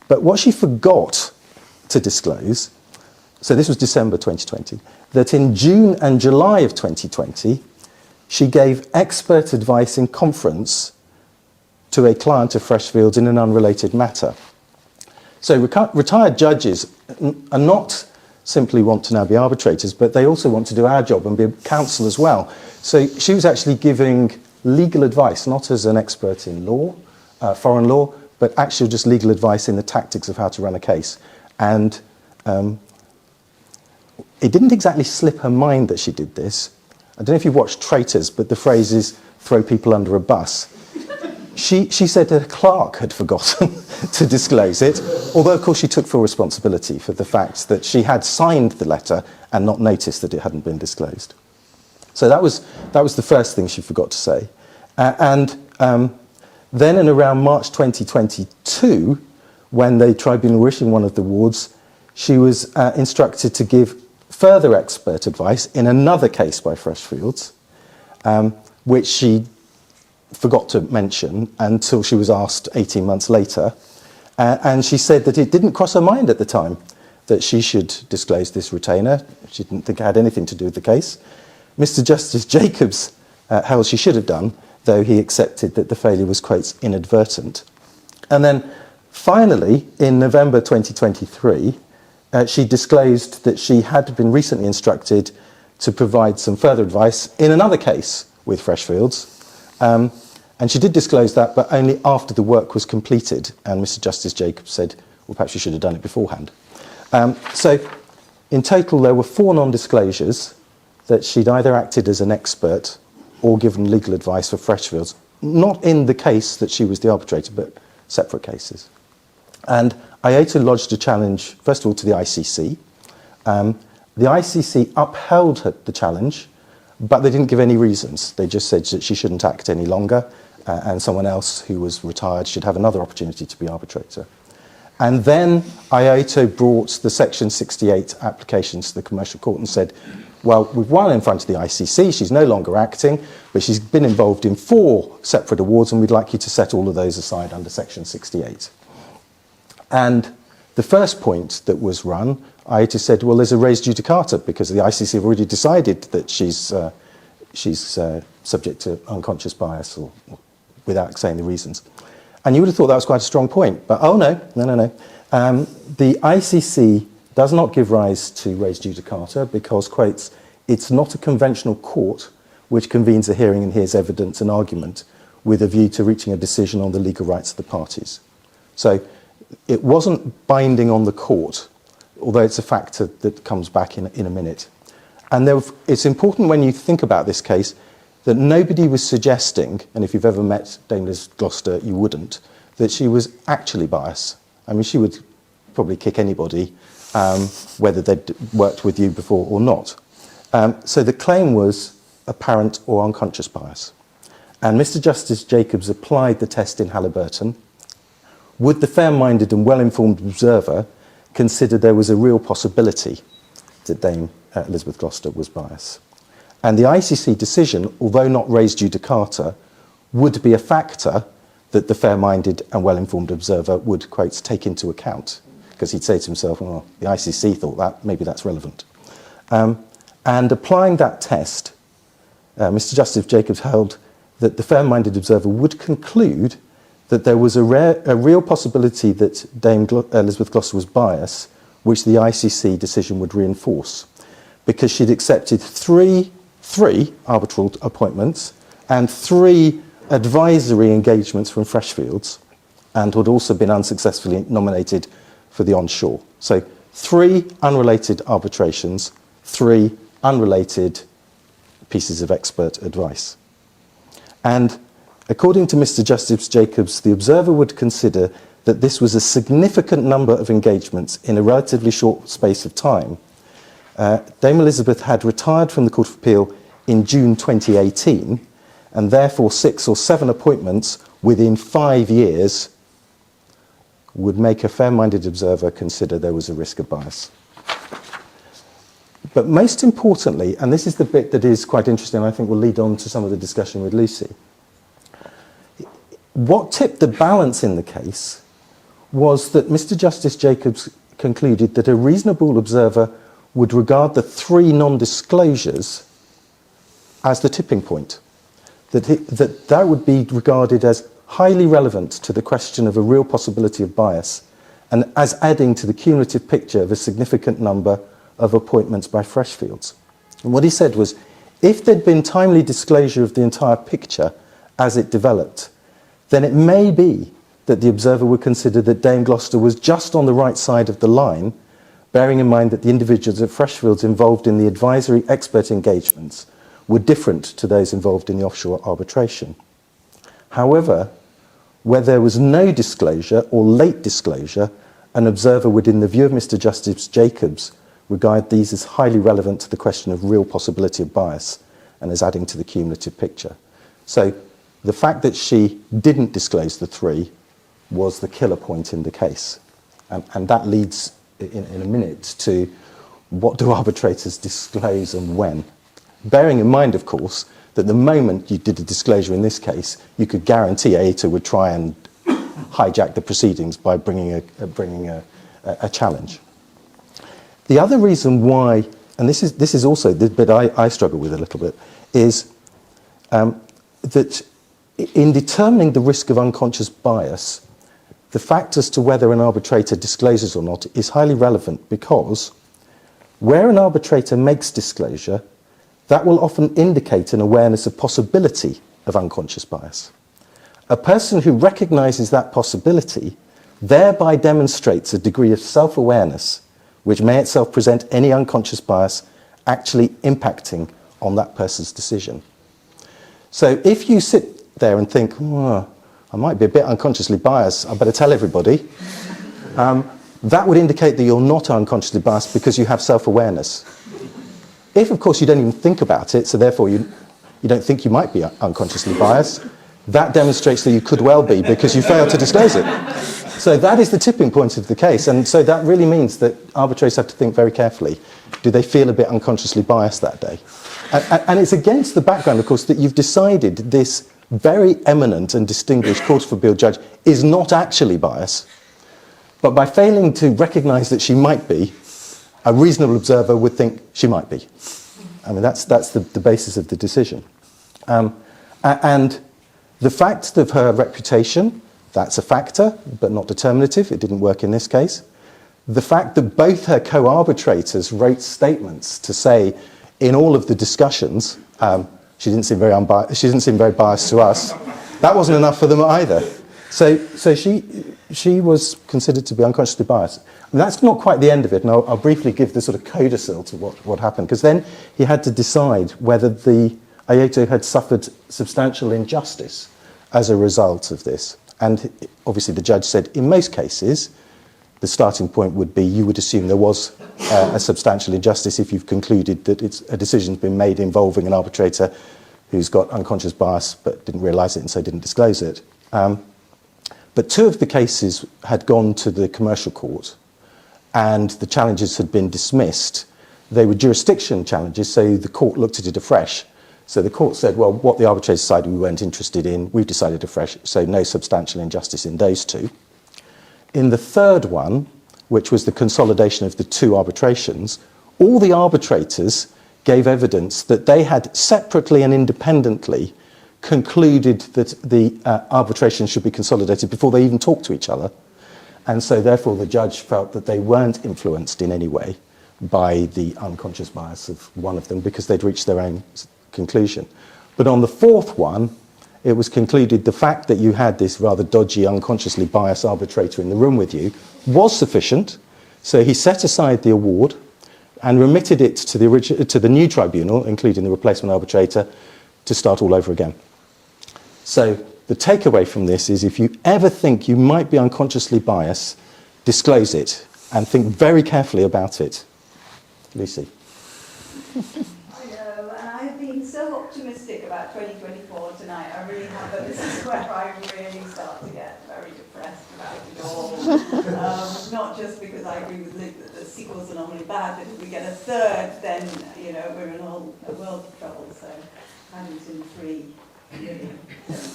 But what she forgot to disclose, so this was December 2020, that in June and July of 2020, she gave expert advice in conference to a client of Freshfields in an unrelated matter. So retired judges are not simply want to now be arbitrators, but they also want to do our job and be counsel as well. So she was actually giving legal advice, not as an expert in law, foreign law, but actually just legal advice in the tactics of how to run a case. And it didn't exactly slip her mind that she did this. I don't know if you watched Traitors, but the phrase is throw people under a bus. She said her clerk had forgotten to disclose it, although of course she took full responsibility for the fact that she had signed the letter and not noticed that it hadn't been disclosed. So that was the first thing she forgot to say. Then in around March 2022, when the tribunal were issuing one of the awards, she was instructed to give further expert advice in another case by Freshfields, which she forgot to mention until she was asked 18 months later. And she said that it didn't cross her mind at the time that she should disclose this retainer. She didn't think it had anything to do with the case. Mr. Justice Jacobs held she should have done, though he accepted that the failure was, quotes, inadvertent. And then finally, in November 2023, she disclosed that she had been recently instructed to provide some further advice in another case with Freshfields. And she did disclose that, but only after the work was completed. And Mr. Justice Jacobs said, well, perhaps you should have done it beforehand. So in total, there were 4 non-disclosures that she'd either acted as an expert or given legal advice for Freshfields, not in the case that she was the arbitrator, but separate cases. And IATA lodged a challenge, first of all, to the ICC. The ICC upheld the challenge, but they didn't give any reasons. They just said that she shouldn't act any longer, and someone else who was retired should have another opportunity to be arbitrator. And then IATA brought the Section 68 applications to the Commercial Court and said, well, we've won in front of the ICC, she's no longer acting, but she's been involved in 4 separate awards, and we'd like you to set all of those aside under Section 68. And the first point that was run, IATA said, well, there's a res judicata, because the ICC have already decided that she's subject to unconscious bias, or without saying the reasons. And you would have thought that was quite a strong point, but oh no. The ICC does not give rise to res judicata because, quotes, it's not a conventional court which convenes a hearing and hears evidence and argument with a view to reaching a decision on the legal rights of the parties. So it wasn't binding on the court, although it's a factor that comes back in a minute. And it's important when you think about this case that nobody was suggesting, and if you've ever met Dame Liz Gloucester, you wouldn't, that she was actually biased. I mean, she would probably kick anybody, whether they'd worked with you before or not. So the claim was apparent or unconscious bias. And Mr. Justice Jacobs applied the test in Halliburton. Would the fair-minded and well-informed observer consider there was a real possibility that Dame Elizabeth Gloucester was biased. And the ICC decision, although not res judicata, would be a factor that the fair-minded and well-informed observer would, quotes, take into account. Because he'd say to himself, well, the ICC thought that, maybe that's relevant. And applying that test, Mr. Justice Jacobs held that the fair-minded observer would conclude that there was a real possibility that Dame Elizabeth Gloucester was biased, which the ICC decision would reinforce, because she'd accepted three arbitral appointments and 3 advisory engagements from Freshfields, and had also been unsuccessfully nominated for the onshore. So 3 unrelated arbitrations, 3 unrelated pieces of expert advice. And according to Mr. Justice Jacobs, the observer would consider that this was a significant number of engagements in a relatively short space of time. Dame Elizabeth had retired from the Court of Appeal in June 2018, and therefore 6 or 7 appointments within 5 years would make a fair-minded observer consider there was a risk of bias. But most importantly, and this is the bit that is quite interesting, I think will lead on to some of the discussion with Lucy, what tipped the balance in the case was that Mr. Justice Jacobs concluded that a reasonable observer would regard the 3 non-disclosures as the tipping point, that would be regarded as highly relevant to the question of a real possibility of bias, and as adding to the cumulative picture of a significant number of appointments by Freshfields. And what he said was, if there'd been timely disclosure of the entire picture as it developed, then it may be that the observer would consider that Dame Gloucester was just on the right side of the line, bearing in mind that the individuals at Freshfields involved in the advisory expert engagements were different to those involved in the offshore arbitration. However, where there was no disclosure or late disclosure, an observer would, in the view of Mr. Justice Jacobs, regard these as highly relevant to the question of real possibility of bias and as adding to the cumulative picture. So the fact that she didn't disclose the 3 was the killer point in the case. And that leads in a minute to what do arbitrators disclose and when. Bearing in mind, of course, that the moment you did a disclosure in this case, you could guarantee AETA would try and hijack the proceedings by bringing a challenge. The other reason why, and this is also the bit I struggle with a little bit, is that in determining the risk of unconscious bias, the fact as to whether an arbitrator discloses or not is highly relevant, because where an arbitrator makes disclosure, that will often indicate an awareness of possibility of unconscious bias. A person who recognises that possibility thereby demonstrates a degree of self-awareness which may itself present any unconscious bias actually impacting on that person's decision. So if you sit there and think, oh, I might be a bit unconsciously biased, I better tell everybody, that would indicate that you're not unconsciously biased because you have self-awareness. If, of course, you don't even think about it, so therefore you don't think you might be unconsciously biased, that demonstrates that you could well be because you failed to disclose it. So that is the tipping point of the case, and so that really means that arbitrators have to think very carefully. Do they feel a bit unconsciously biased that day? And it's against the background, of course, that you've decided this very eminent and distinguished Court of Appeal judge is not actually biased, but by failing to recognise that she might be, a reasonable observer would think she might be. I mean, that's the basis of the decision. And the fact of her reputation, that's a factor, but not determinative. It didn't work in this case. The fact that both her co-arbitrators wrote statements to say, in all of the discussions, she didn't seem very biased to us, that wasn't enough for them either. So she was considered to be unconsciously biased. And that's not quite the end of it, and I'll briefly give the sort of codicil to what happened, because then he had to decide whether the AETA had suffered substantial injustice as a result of this. And obviously the judge said, in most cases, the starting point would be you would assume there was a substantial injustice if you've concluded that a decision's been made involving an arbitrator who's got unconscious bias but didn't realise it and so didn't disclose it. But 2 of the cases had gone to the commercial court and the challenges had been dismissed they were jurisdiction challenges, so the court looked at it afresh. So the court said, well, what the arbitrator decided we weren't interested in, we've decided afresh, so no substantial injustice in those two. In the third one, which was the consolidation of the two arbitrations, all the arbitrators gave evidence that they had separately and independently concluded that the arbitration should be consolidated before they even talked to each other. And so therefore the judge felt that they weren't influenced in any way by the unconscious bias of one of them because they'd reached their own conclusion. But on the fourth one, it was concluded the fact that you had this rather dodgy, unconsciously biased arbitrator in the room with you was sufficient. So he set aside the award and remitted it to the new tribunal, including the replacement arbitrator, to start all over again. So the takeaway from this is if you ever think you might be unconsciously biased, disclose it and think very carefully about it. Lucy. I know, and I've been so optimistic about 2024 tonight. I really have, but this is where I really start to get very depressed about it all. Not just because I agree with Luke that the sequels are normally bad, but if we get a third, then we're in a world of trouble. So Paddington 3 really don't do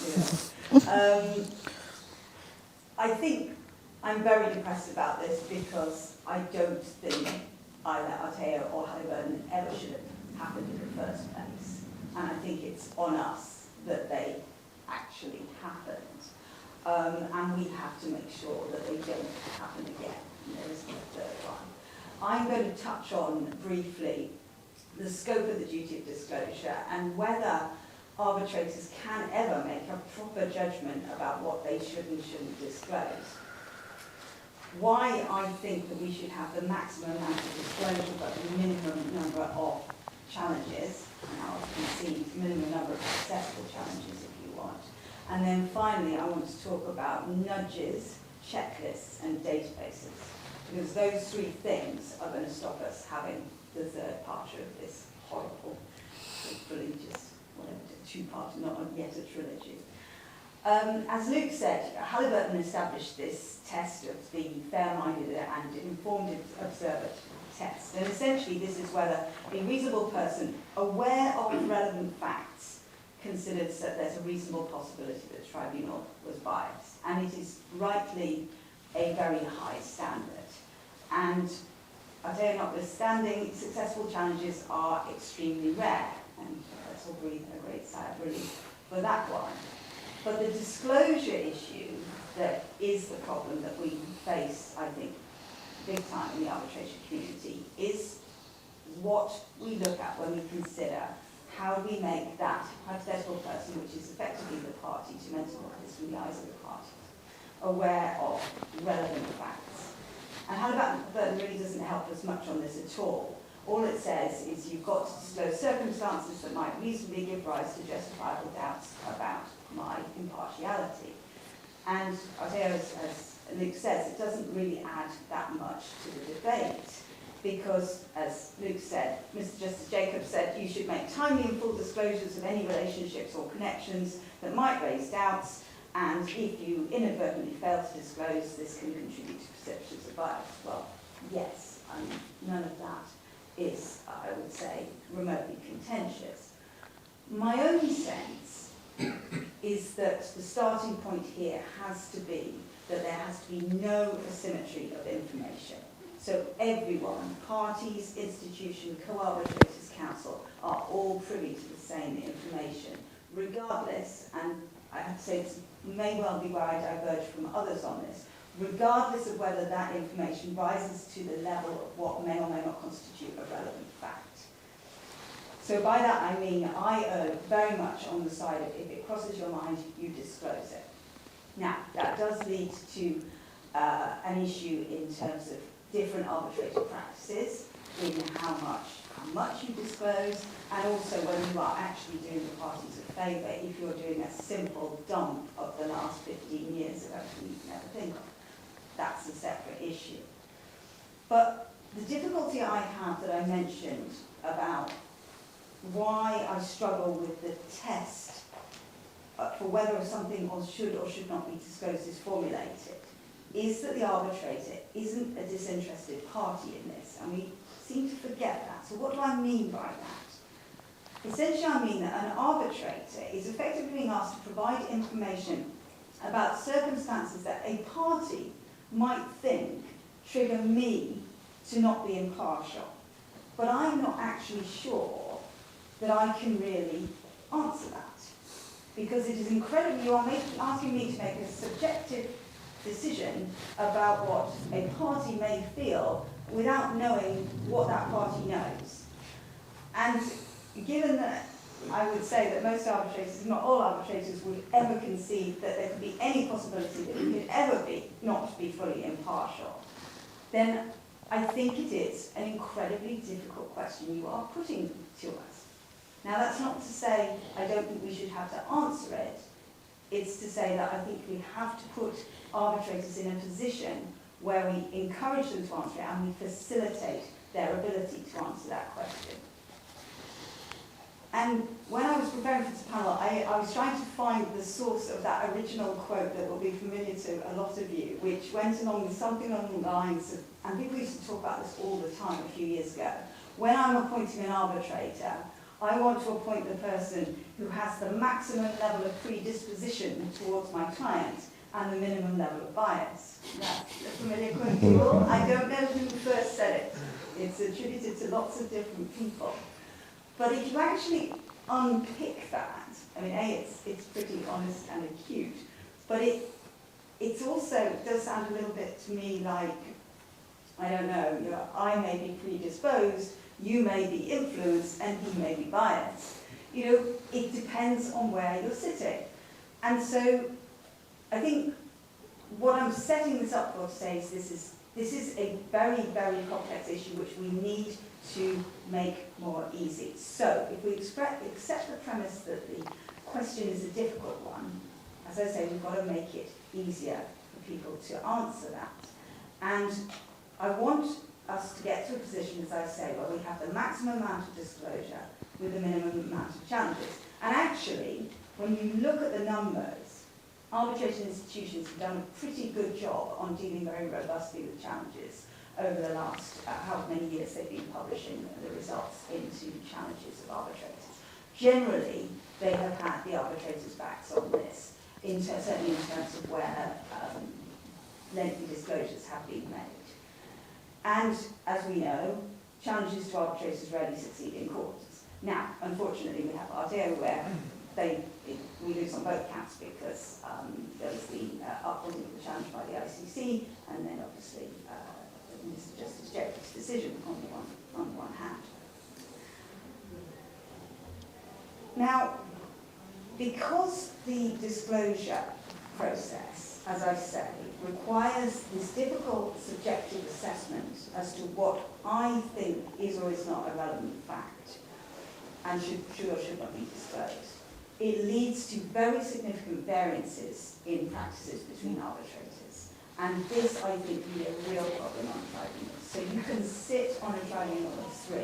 it. I think I'm very depressed about this because I don't think either Arteo or Halliburton ever should have happened in the first place. And I think it's on us that they actually happened. And we have to make sure that they don't happen again. And there isn't a third one. I'm going to touch on briefly the scope of the duty of disclosure and whether arbitrators can ever make a proper judgment about what they should and shouldn't disclose. Why I think that we should have the maximum amount of disclosure but the minimum number of challenges, and I'll concede minimum number of successful challenges if you want. And then finally I want to talk about nudges, checklists and databases, because those three things are going to stop us having the third part of this horrible, hopefully just whatever, two-part, not yet a trilogy. As Luke said, Halliburton established this test of the fair-minded and informed observer test. And essentially this is whether a reasonable person aware of relevant facts considers that there's a reasonable possibility that the tribunal was biased. And it is rightly a very high standard. And Arteo notwithstanding, successful challenges are extremely rare. And let's all breathe a great sigh of relief for that one. But the disclosure issue that is the problem that we face, I think, big time in the arbitration community is what we look at when we consider how we make that hypothetical person, which is effectively the party to mental illness from the eyes of the party, aware of relevant facts. And Halliburton really doesn't help us much on this at all. All it says is you've got to disclose circumstances that might reasonably give rise to justifiable doubts about my impartiality. And Arteo, as Luke says, it doesn't really add that much to the debate because, as Luke said, Mr. Justice Jacobs said, you should make timely and full disclosures of any relationships or connections that might raise doubts, and if you inadvertently fail to disclose, this can contribute to perceptions of bias. Well, yes, none of that is, I would say, remotely contentious. My own sense is that the starting point here has to be that there has to be no asymmetry of information. So everyone, parties, institution, co-arbitrators, counsel, are all privy to the same information, regardless, and I have to say this may well be where I diverge from others on this, regardless of whether that information rises to the level of what may or may not constitute a relevant fact. So by that I mean I err very much on the side of if it crosses your mind, you disclose it. Now, that does lead to an issue in terms of different arbitrator practices, in how much you disclose, and also when you are actually doing the parties a favour, if you're doing a simple dump of the last 15 years of everything you can ever think of. That's a separate issue. But the difficulty I have that I mentioned about why I struggle with the test for whether something should or should not be disclosed is formulated is that the arbitrator isn't a disinterested party in this, and we seem to forget that. So what do I mean by that? Essentially, I mean that an arbitrator is effectively being asked to provide information about circumstances that a party might think trigger me to not be impartial. But I'm not actually sure that I can really answer that. Because it is incredibly, you are asking me to make a subjective decision about what a party may feel without knowing what that party knows. And given that I would say that most arbitrators, if not all arbitrators, would ever concede that there could be any possibility that you could ever not be fully impartial, then I think it is an incredibly difficult question you are putting to us. Now, that's not to say I don't think we should have to answer it. It's to say that I think we have to put arbitrators in a position where we encourage them to answer it and we facilitate their ability to answer that question. And when I was preparing for this panel, I was trying to find the source of that original quote that will be familiar to a lot of you, which went along with something along the lines of, and people used to talk about this all the time a few years ago, when I'm appointing an arbitrator, I want to appoint the person who has the maximum level of predisposition towards my client and the minimum level of bias. That's a familiar quote to you all. I don't know who first said it. It's attributed to lots of different people. But if you actually unpick that, I mean, it's pretty honest and acute, but it's also, it does sound a little bit to me like, I don't know, I may be predisposed, you may be influenced, and he may be biased. It depends on where you're sitting. And so I think what I'm setting this up for to say is this is a very, very complex issue which we need to make more easy. So if we accept the premise that the question is a difficult one, as I say, we've got to make it easier for people to answer that. And I want us to get to a position, as I say, where we have the maximum amount of disclosure with the minimum amount of challenges. And actually, when you look at the numbers, arbitration institutions have done a pretty good job on dealing very robustly with challenges over the last however many years they've been publishing the results into challenges of arbitrators. Generally, they have had the arbitrators' backs on this, certainly in terms of where lengthy disclosures have been made. And as we know, challenges to arbitrators rarely succeed in courts. Now, unfortunately, we have RTO where we lose on both counts because there was the upholding of the challenge by the ICC, and then obviously Mr. Justice Jacobs' decision on one hand. Now, because the disclosure process, as I say, requires this difficult subjective assessment as to what I think is or is not a relevant fact and should or should not be disclosed, it leads to very significant variances in practices between arbitrators. And this, I think, can be a real problem on tribunals. So you can sit on a tribunal of 3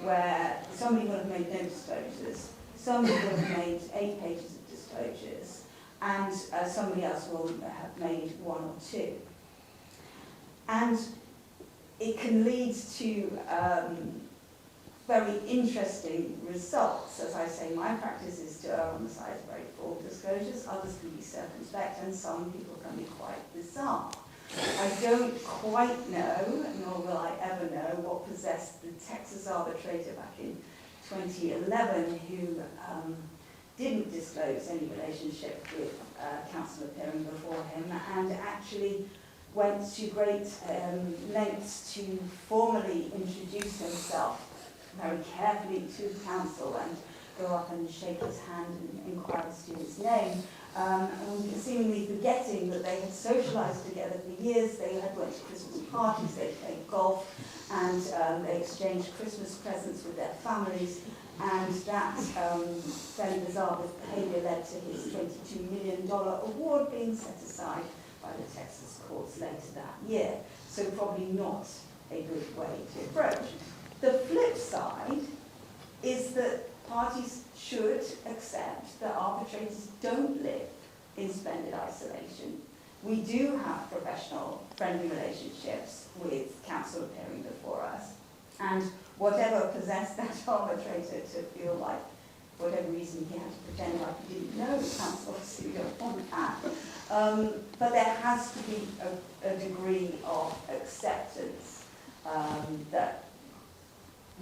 where somebody will have made no disclosures, somebody will have made 8 pages of disclosures, and somebody else will have made 1 or 2. And it can lead to very interesting results. As I say, my practice is to err on the side of very full disclosures. Others can be circumspect, and some people can be quite bizarre. I don't quite know, nor will I ever know, what possessed the Texas arbitrator back in 2011 who didn't disclose any relationship with counsel appearing before him, and actually went to great lengths to formally introduce himself very carefully to counsel and go up and shake his hand and inquire as to his name, and seemingly forgetting that they had socialised together for years. They had went to Christmas parties, they played golf, and they exchanged Christmas presents with their families, and that fairly bizarre behaviour led to his $22 million award being set aside by the Texas courts later that year. So probably not a good way to approach. The flip side is that parties should accept that arbitrators don't live in splendid isolation, We do have professional, friendly relationships with counsel appearing before us, and whatever possessed that arbitrator to feel like, for whatever reason, he had to pretend like he didn't know counsel, obviously we don't want that. But there has to be a degree of acceptance that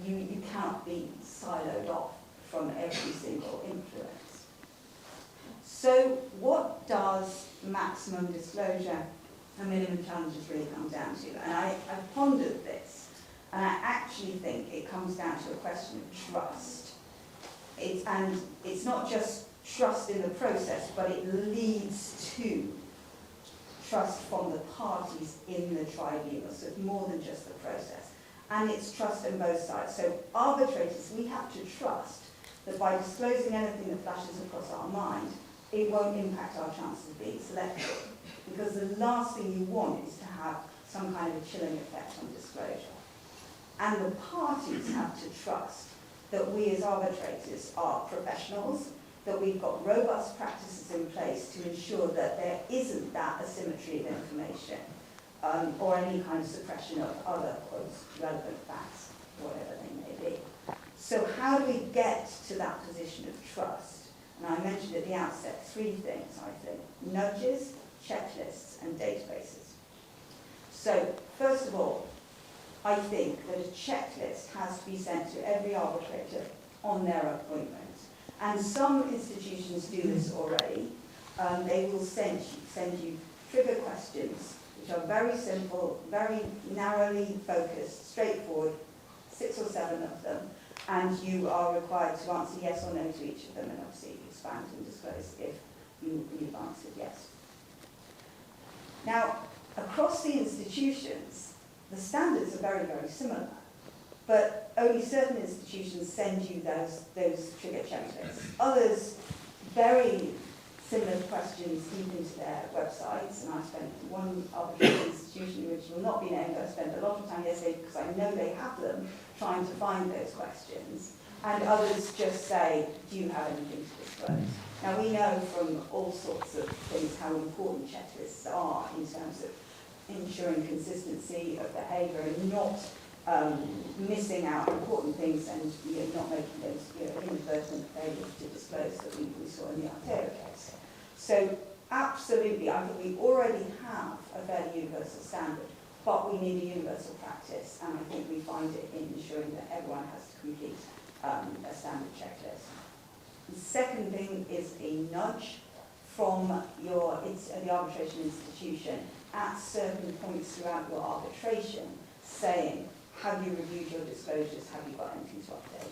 you can't be siloed off from every single influence. So what does maximum disclosure and minimum challenges really come down to? And I've pondered this, and I actually think it comes down to a question of trust. And it's not just trust in the process, but it leads to trust from the parties in the tribunal. So it's more than just the process. And it's trust on both sides. So arbitrators, we have to trust that by disclosing anything that flashes across our mind, it won't impact our chances of being selected. Because the last thing you want is to have some kind of chilling effect on disclosure. And the parties have to trust that we as arbitrators are professionals, that we've got robust practices in place to ensure that there isn't that asymmetry of information or any kind of suppression of other relevant facts, whatever they may be. So how do we get to that position of trust? And I mentioned at the outset 3 things, I think: nudges, checklists, and databases. So first of all, I think that a checklist has to be sent to every arbitrator on their appointment. And some institutions do this already. They will send you trigger questions, which are very simple, very narrowly focused, straightforward, 6 or 7 of them, and you are required to answer yes or no to each of them, and obviously expand and disclose if you've answered yes. Now, across the institutions, the standards are very, very similar, but only certain institutions send you those trigger checklists. Others bury similar questions deep into their websites, and I spent one arbitration institution which will not be named. I spent a lot of time yesterday because I know they have them, trying to find those questions. And others just say, do you have anything to disclose? Now we know from all sorts of things how important checklists are in terms of ensuring consistency of behaviour and not missing out important things and not making those inadvertent failures to disclose that we saw in the Arbitrator case. So absolutely, I think we already have a fairly universal standard, but we need a universal practice, and I think we find it in ensuring that everyone has to complete a standard checklist. The second thing is a nudge from the arbitration institution at certain points throughout your arbitration, saying, have you reviewed your disclosures, have you got anything to update?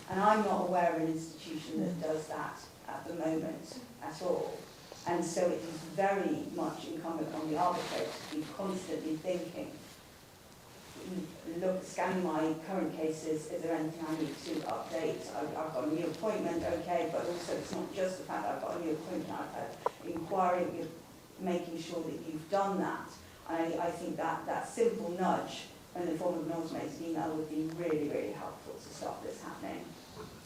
And I'm not aware of an institution that does that at the moment at all. And so it is very much incumbent on the arbitrator to be constantly thinking, look, scanning my current cases, is there anything I need to update? I've got a new appointment, okay, but also it's not just the fact that I've got a new appointment, I've had inquiry, making sure that you've done that. I think that simple nudge in the form of an automated email would be really, really helpful to stop this happening.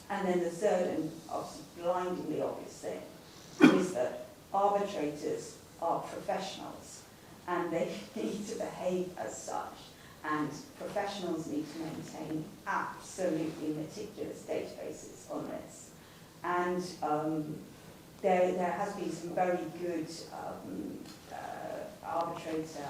And then the third and obviously blindingly obvious thing is that arbitrators are professionals and they need to behave as such. And professionals need to maintain absolutely meticulous databases on this. And there has been some very good arbitrator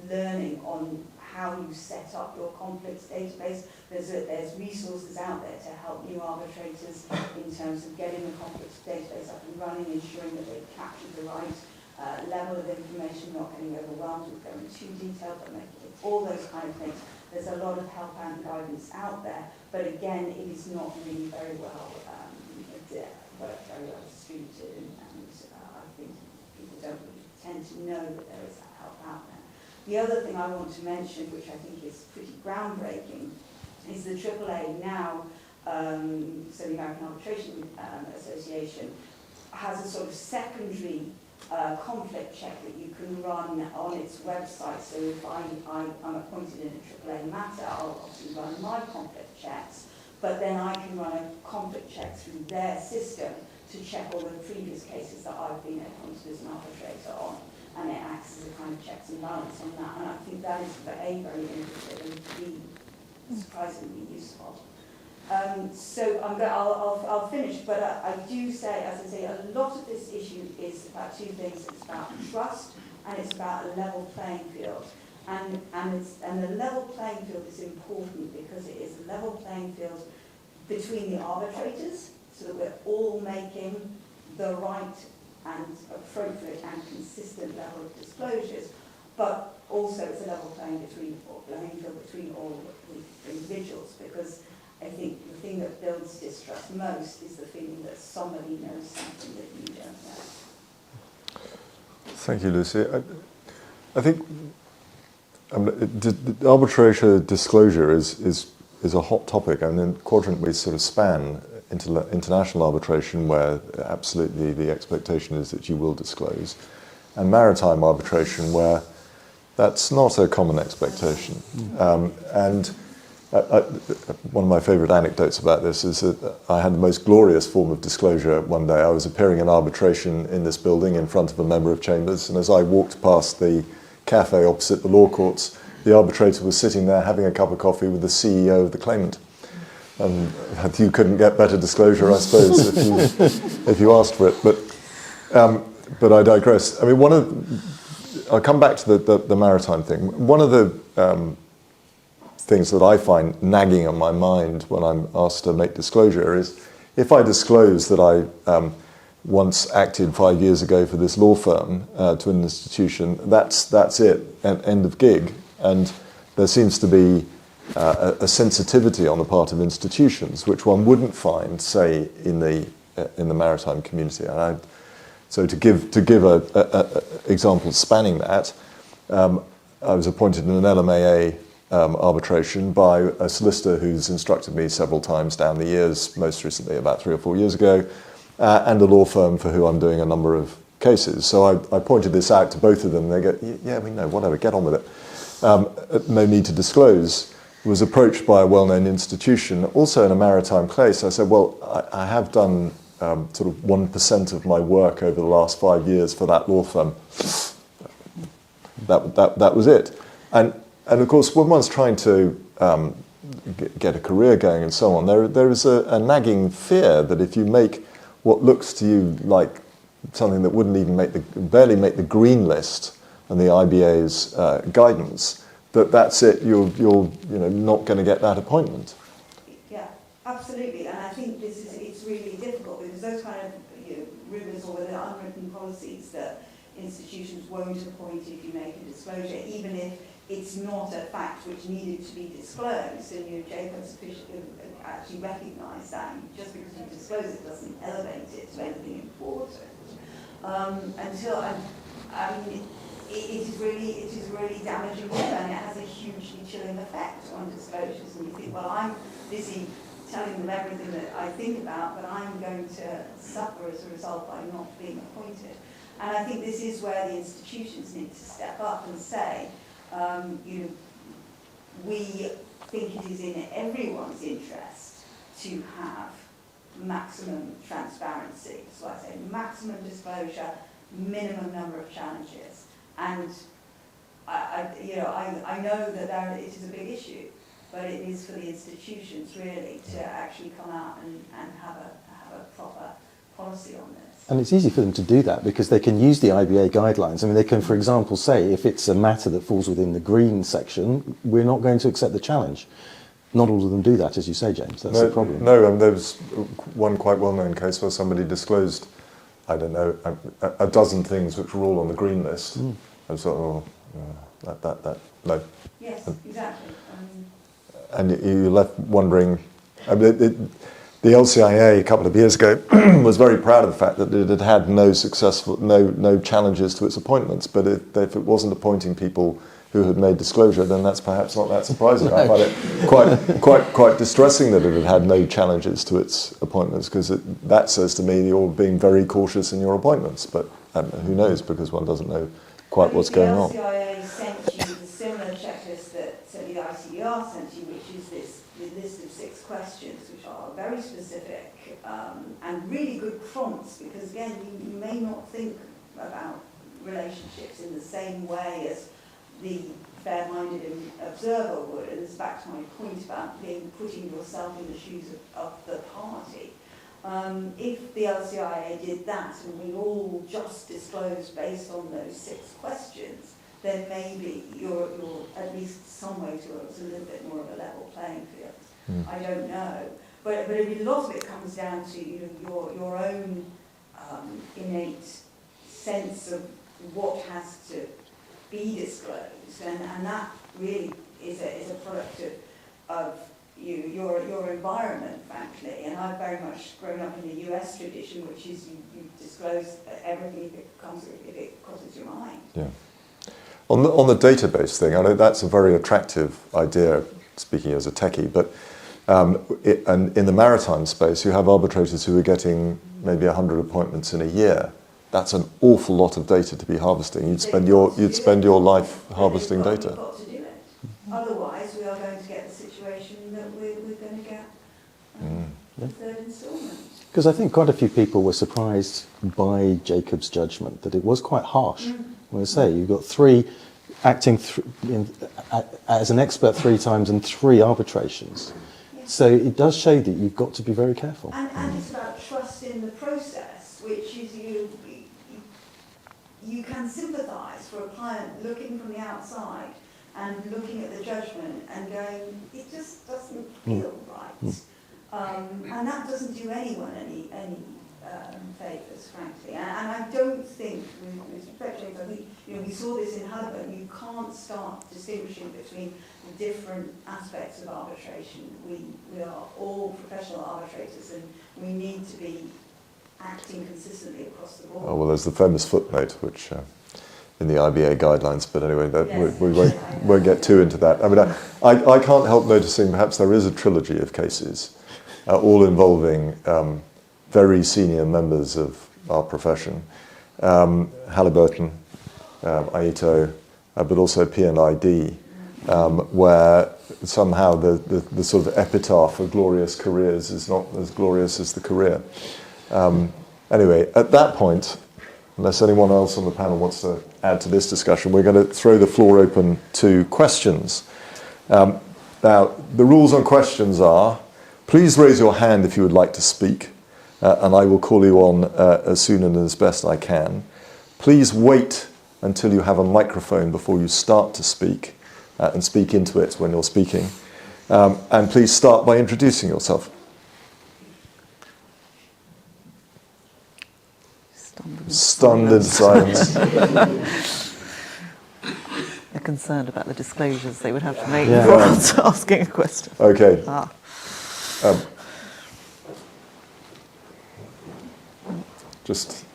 learning on how you set up your conflicts database. There's resources out there to help new arbitrators in terms of getting the conflicts database up and running, ensuring that they've captured the right level of information, not getting overwhelmed with going too detailed, but making it all those kind of things. There's a lot of help and guidance out there, but again, it is not really very well distributed, and I think people don't really tend to know that there is that help out there. The other thing I want to mention, which I think is pretty groundbreaking, is the AAA now, so the American Arbitration Association, has a sort of secondary conflict check that you can run on its website. So if I'm appointed in a AAA matter, I'll obviously run my conflict checks, but then I can run a conflict check through their system to to check all the previous cases that I've been appointed as an arbitrator on, and it acts as a kind of checks and balance on that, and I think that is very innovative and B, surprisingly useful. So I'll finish, but I do say, as I say, a lot of this issue is about two things. It's about trust and it's about a level playing field. And the level playing field is important because it is a level playing field between the arbitrators, so that we're all making the right and appropriate and consistent level of disclosures, but also it's a level playing field between all the individuals, because I think the thing that builds distrust most is the feeling that somebody knows something that you don't know. Thank you, Lucy. I think the arbitration disclosure is a hot topic. I mean, in Quadrant we sort of span international arbitration, where absolutely the expectation is that you will disclose, and maritime arbitration, where that's not a common expectation. One of my favourite anecdotes about this is that I had the most glorious form of disclosure one day. I was appearing in arbitration in this building in front of a member of Chambers, and as I walked past the cafe opposite the law courts, the arbitrator was sitting there having a cup of coffee with the CEO of the claimant. And you couldn't get better disclosure, I suppose, if you asked for it. But I digress. I mean, I'll come back to the maritime thing. One of the things that I find nagging on my mind when I'm asked to make disclosure is, if I disclose that I once acted 5 years ago for this law firm to an institution, that's it, end of gig. And there seems to be a sensitivity on the part of institutions, which one wouldn't find, say, in the maritime community. And so to give a example spanning that, I was appointed in an LMAA arbitration by a solicitor who's instructed me several times down the years, most recently about 3 or 4 years ago, and a law firm for who I'm doing a number of cases. So I pointed this out to both of them. They go, yeah, we know, whatever, get on with it. No need to disclose. Was approached by a well-known institution, also in a maritime case. I said, well, I have done sort of 1% of my work over the last 5 years for that law firm. That was it. And of course, when one's trying to get a career going and so on, there is a nagging fear that if you make what looks to you like something that wouldn't even barely make the green list and the IBA's guidance, that's it. You're not going to get that appointment. Yeah, absolutely. And I think it's really difficult, because those kind of rumours or the unwritten policies that institutions won't appoint if you make a disclosure, even if it's not a fact which needed to be disclosed, and Jacobs actually recognised that. Just because you disclose it doesn't elevate it to anything important. It is really damaging, and it has a hugely chilling effect on disclosures. And you think, well, I'm busy telling them everything that I think about, but I'm going to suffer as a result by not being appointed. And I think this is where the institutions need to step up and say, we think it is in everyone's interest to have maximum transparency. So I say maximum disclosure, minimum number of challenges. And I know that it is a big issue, but it is for the institutions really to actually come out and have a proper policy on this. And it's easy for them to do that because they can use the IBA guidelines. I mean, they can, for example, say if it's a matter that falls within the green section, we're not going to accept the challenge. Not all of them do that, as you say, James. That's the problem. No, and there was one quite well-known case where somebody disclosed, I don't know, a dozen things which were all on the green list. And so, no. Yes, exactly. And you're left wondering. I mean, the LCIA a couple of years ago was very proud of the fact that it had had no challenges to its appointments. But if it wasn't appointing people who had made disclosure, then that's perhaps not that surprising. I find it quite distressing that it had had no challenges to its appointments, because that says to me you're being very cautious in your appointments. But who knows, because one doesn't know quite what's going on. The LCIA sent you the similar checklist that the ICDR sent you, which is this the list of 6 questions, which are very specific and really good prompts, because again, you may not think about relationships in the same way as the fair-minded observer would, and it's back to my point about putting yourself in the shoes of the party. If the LCIA did that and we all just disclosed based on those 6 questions, then maybe you're at least some way towards a little bit more of a level playing field. I don't know. But a lot of it comes down to your own innate sense of what has to be disclosed, and that really is a product of your environment, frankly. And I've very much grown up in the US tradition, which is you disclose everything if it crosses your mind. Yeah. On the database thing, I know that's a very attractive idea, speaking as a techie, but and in the maritime space, you have arbitrators who are getting maybe 100 appointments in a year. That's an awful lot of data to be harvesting. You'd spend your life harvesting data. You've got to do it. Otherwise, we are going to get the situation that we're going to get the third instalment. Because I think quite a few people were surprised by Jacob's judgment, that it was quite harsh. When I say you've got 3 acting as an expert 3 times and 3 arbitrations. Yes. So it does show that you've got to be very careful. And it's about trust in the process, which is you can sympathise for a client looking from the outside and looking at the judgment and going, it just doesn't feel right. And that doesn't do anyone any favours, frankly. And I don't think, with respect to James, I think we saw this in Herbert. You can't start distinguishing between the different aspects of arbitration. We are all professional arbitrators, and we need to be acting consistently across the board. Oh, well, there's the famous footnote, which in the IBA guidelines, but anyway, we won't get too into that. I mean, I can't help noticing perhaps there is a trilogy of cases, all involving very senior members of our profession, Halliburton, Aito, but also P&ID, where somehow the sort of epitaph of glorious careers is not as glorious as the career. Anyway, at that point, unless anyone else on the panel wants to add to this discussion, we're going to throw the floor open to questions. Now, the rules on questions are, please raise your hand if you would like to speak, and I will call you on as soon and as best I can. Please wait until you have a microphone before you start to speak, and speak into it when you're speaking. And please start by introducing yourself. Stunned into silence. They're concerned about the disclosures they would have to make before asking a question. Okay. Just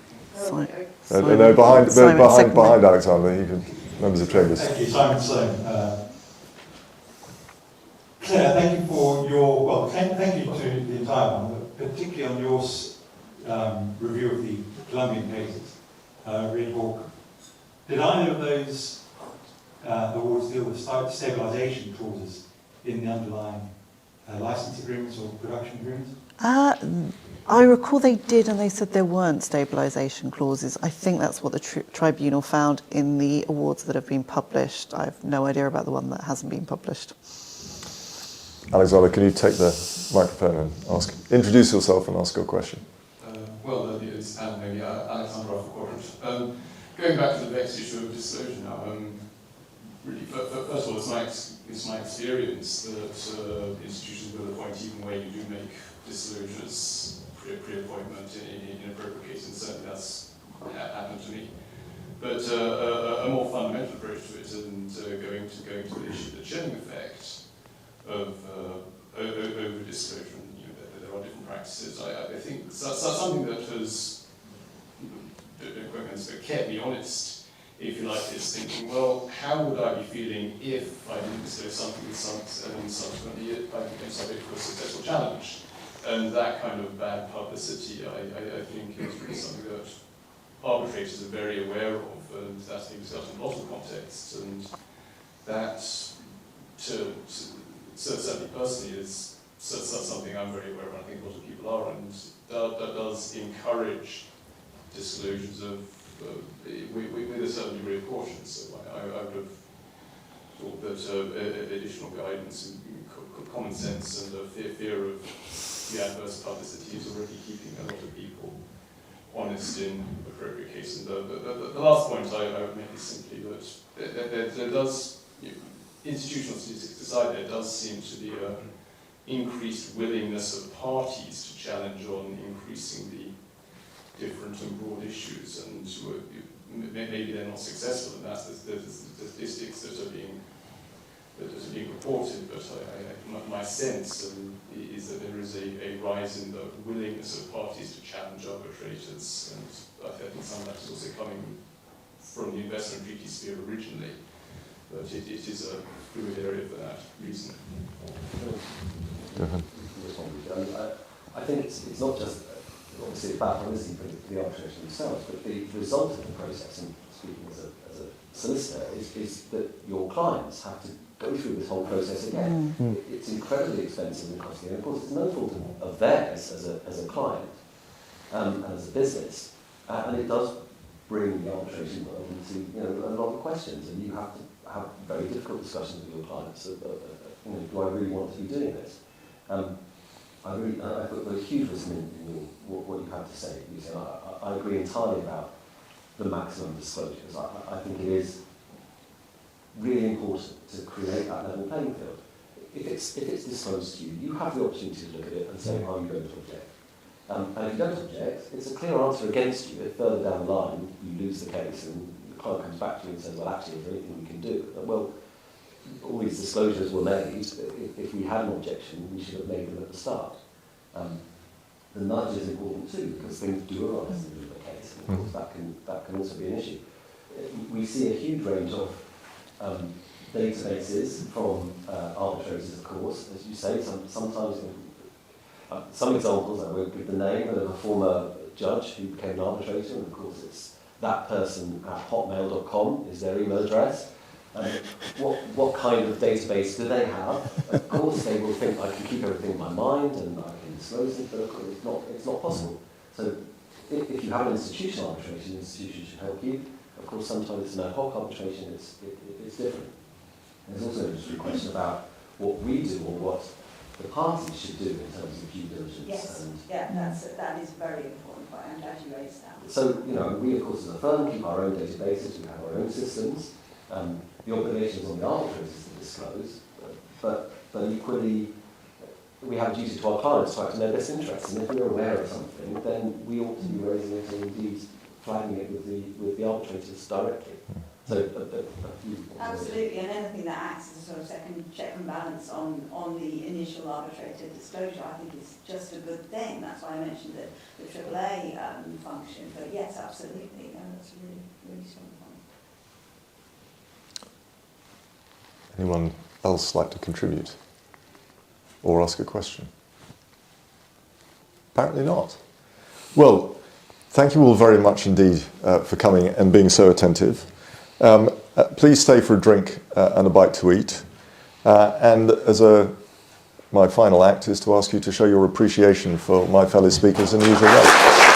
no, behind Alexander, you can, members of Chambers. Thank you, Simon Sloan. Claire, thank you for your, thank you to the entire panel, particularly on your review of the Colombian cases. Red Hawk. Did either of those awards deal with stabilisation clauses in the underlying license agreements or production agreements? I recall they did, and they said there weren't stabilisation clauses. I think that's what the tribunal found in the awards that have been published. I have no idea about the one that hasn't been published. Alexander, can you take the microphone and introduce yourself and ask your question? It's maybe Alexander off Quadrant. Going back to the next issue of disclosure now, really, first of all, it's my experience that institutions will appoint even where you do make disclosures pre-appointment in appropriate cases, and certainly that's happened to me. But a more fundamental approach to it, and going to the issue, the chilling effect of over disclosure. There are different practices. I think that's something that has, don't quote me on this, but kept me honest, if you like, is thinking, well, how would I be feeling if I didn't disclose something and subsequently I became subject to a successful challenge? And that kind of bad publicity, I think, is really something that arbitrators are very aware of, and that's being discussed in lots of contexts, and that certainly personally is something I'm very aware of, and I think a lot of people are, and that does encourage disclosures of with a certain degree of caution. So I would have thought that additional guidance and common sense and the fear of the adverse publicity is already keeping a lot of people honest in appropriate cases. And the last point I would make is simply that there does, institutional statistics aside, there does seem to be an increased willingness of parties to challenge on increasingly different and broad issues, and maybe they're not successful in that. There's statistics that are being reported, but my sense is that there is a rise in the willingness of parties to challenge arbitrators, and I think some of that is also coming from the investment treaty sphere originally, but it is a fluid area for that reason. I think it's not just, obviously, about publicity for the arbitration themselves, but the result of the process, and speaking as a solicitor, is that your clients have to go through this whole process again. It's incredibly expensive and costly, and of course it's no fault of theirs as a client and as a business, and it does bring the arbitration world into a lot of questions, and you have to have very difficult discussions with your clients. Do I really want to be doing this? I put a huge wisdom in what you have to say. You say I agree entirely about the maximum disclosures. I think it is really important to create that level playing field. If it's disclosed to you, you have the opportunity to look at it and say, are you going to object? And if you don't object, it's a clear answer against you. If further down the line you lose the case and the client comes back to you and says, well, actually, is there anything we can do? Well, all these disclosures were made. If we had an objection, we should have made them at the start. The nudge is important too, because things do arise in the case, and of course that can also be an issue. We see a huge range of databases from arbitrators, of course, as you say. Sometimes, some examples, I won't give the name, but of a former judge who became an arbitrator, and of course it's that person at hotmail.com is their email address. What kind of database do they have? Of course they will think I can keep everything in my mind and I can disclose it, but of course it's not possible. So if you have an institutional arbitration, the institution should help you. Of course sometimes it's an ad hoc arbitration, it's different. There's also an interesting question about what we do or what the parties should do in terms of due diligence. Yes, that is very important point. I'm glad you raised that. So, we of course as a firm keep our own databases, we have our own systems. The obligations on the arbitrators to disclose, but equally we have a duty to our clients to act in their best interests, and if we're aware of something, then we ought to be raising it and indeed flagging it with the arbitrators directly. So, absolutely, and anything that acts as a sort of second check and balance on the initial arbitrator disclosure, I think is just a good thing. That's why I mentioned the AAA function. But yes, absolutely, that's a really strong point. Anyone else like to contribute or ask a question? Apparently not. Well, thank you all very much indeed for coming and being so attentive. Please stay for a drink and a bite to eat. And my final act is to ask you to show your appreciation for my fellow speakers in the usual way.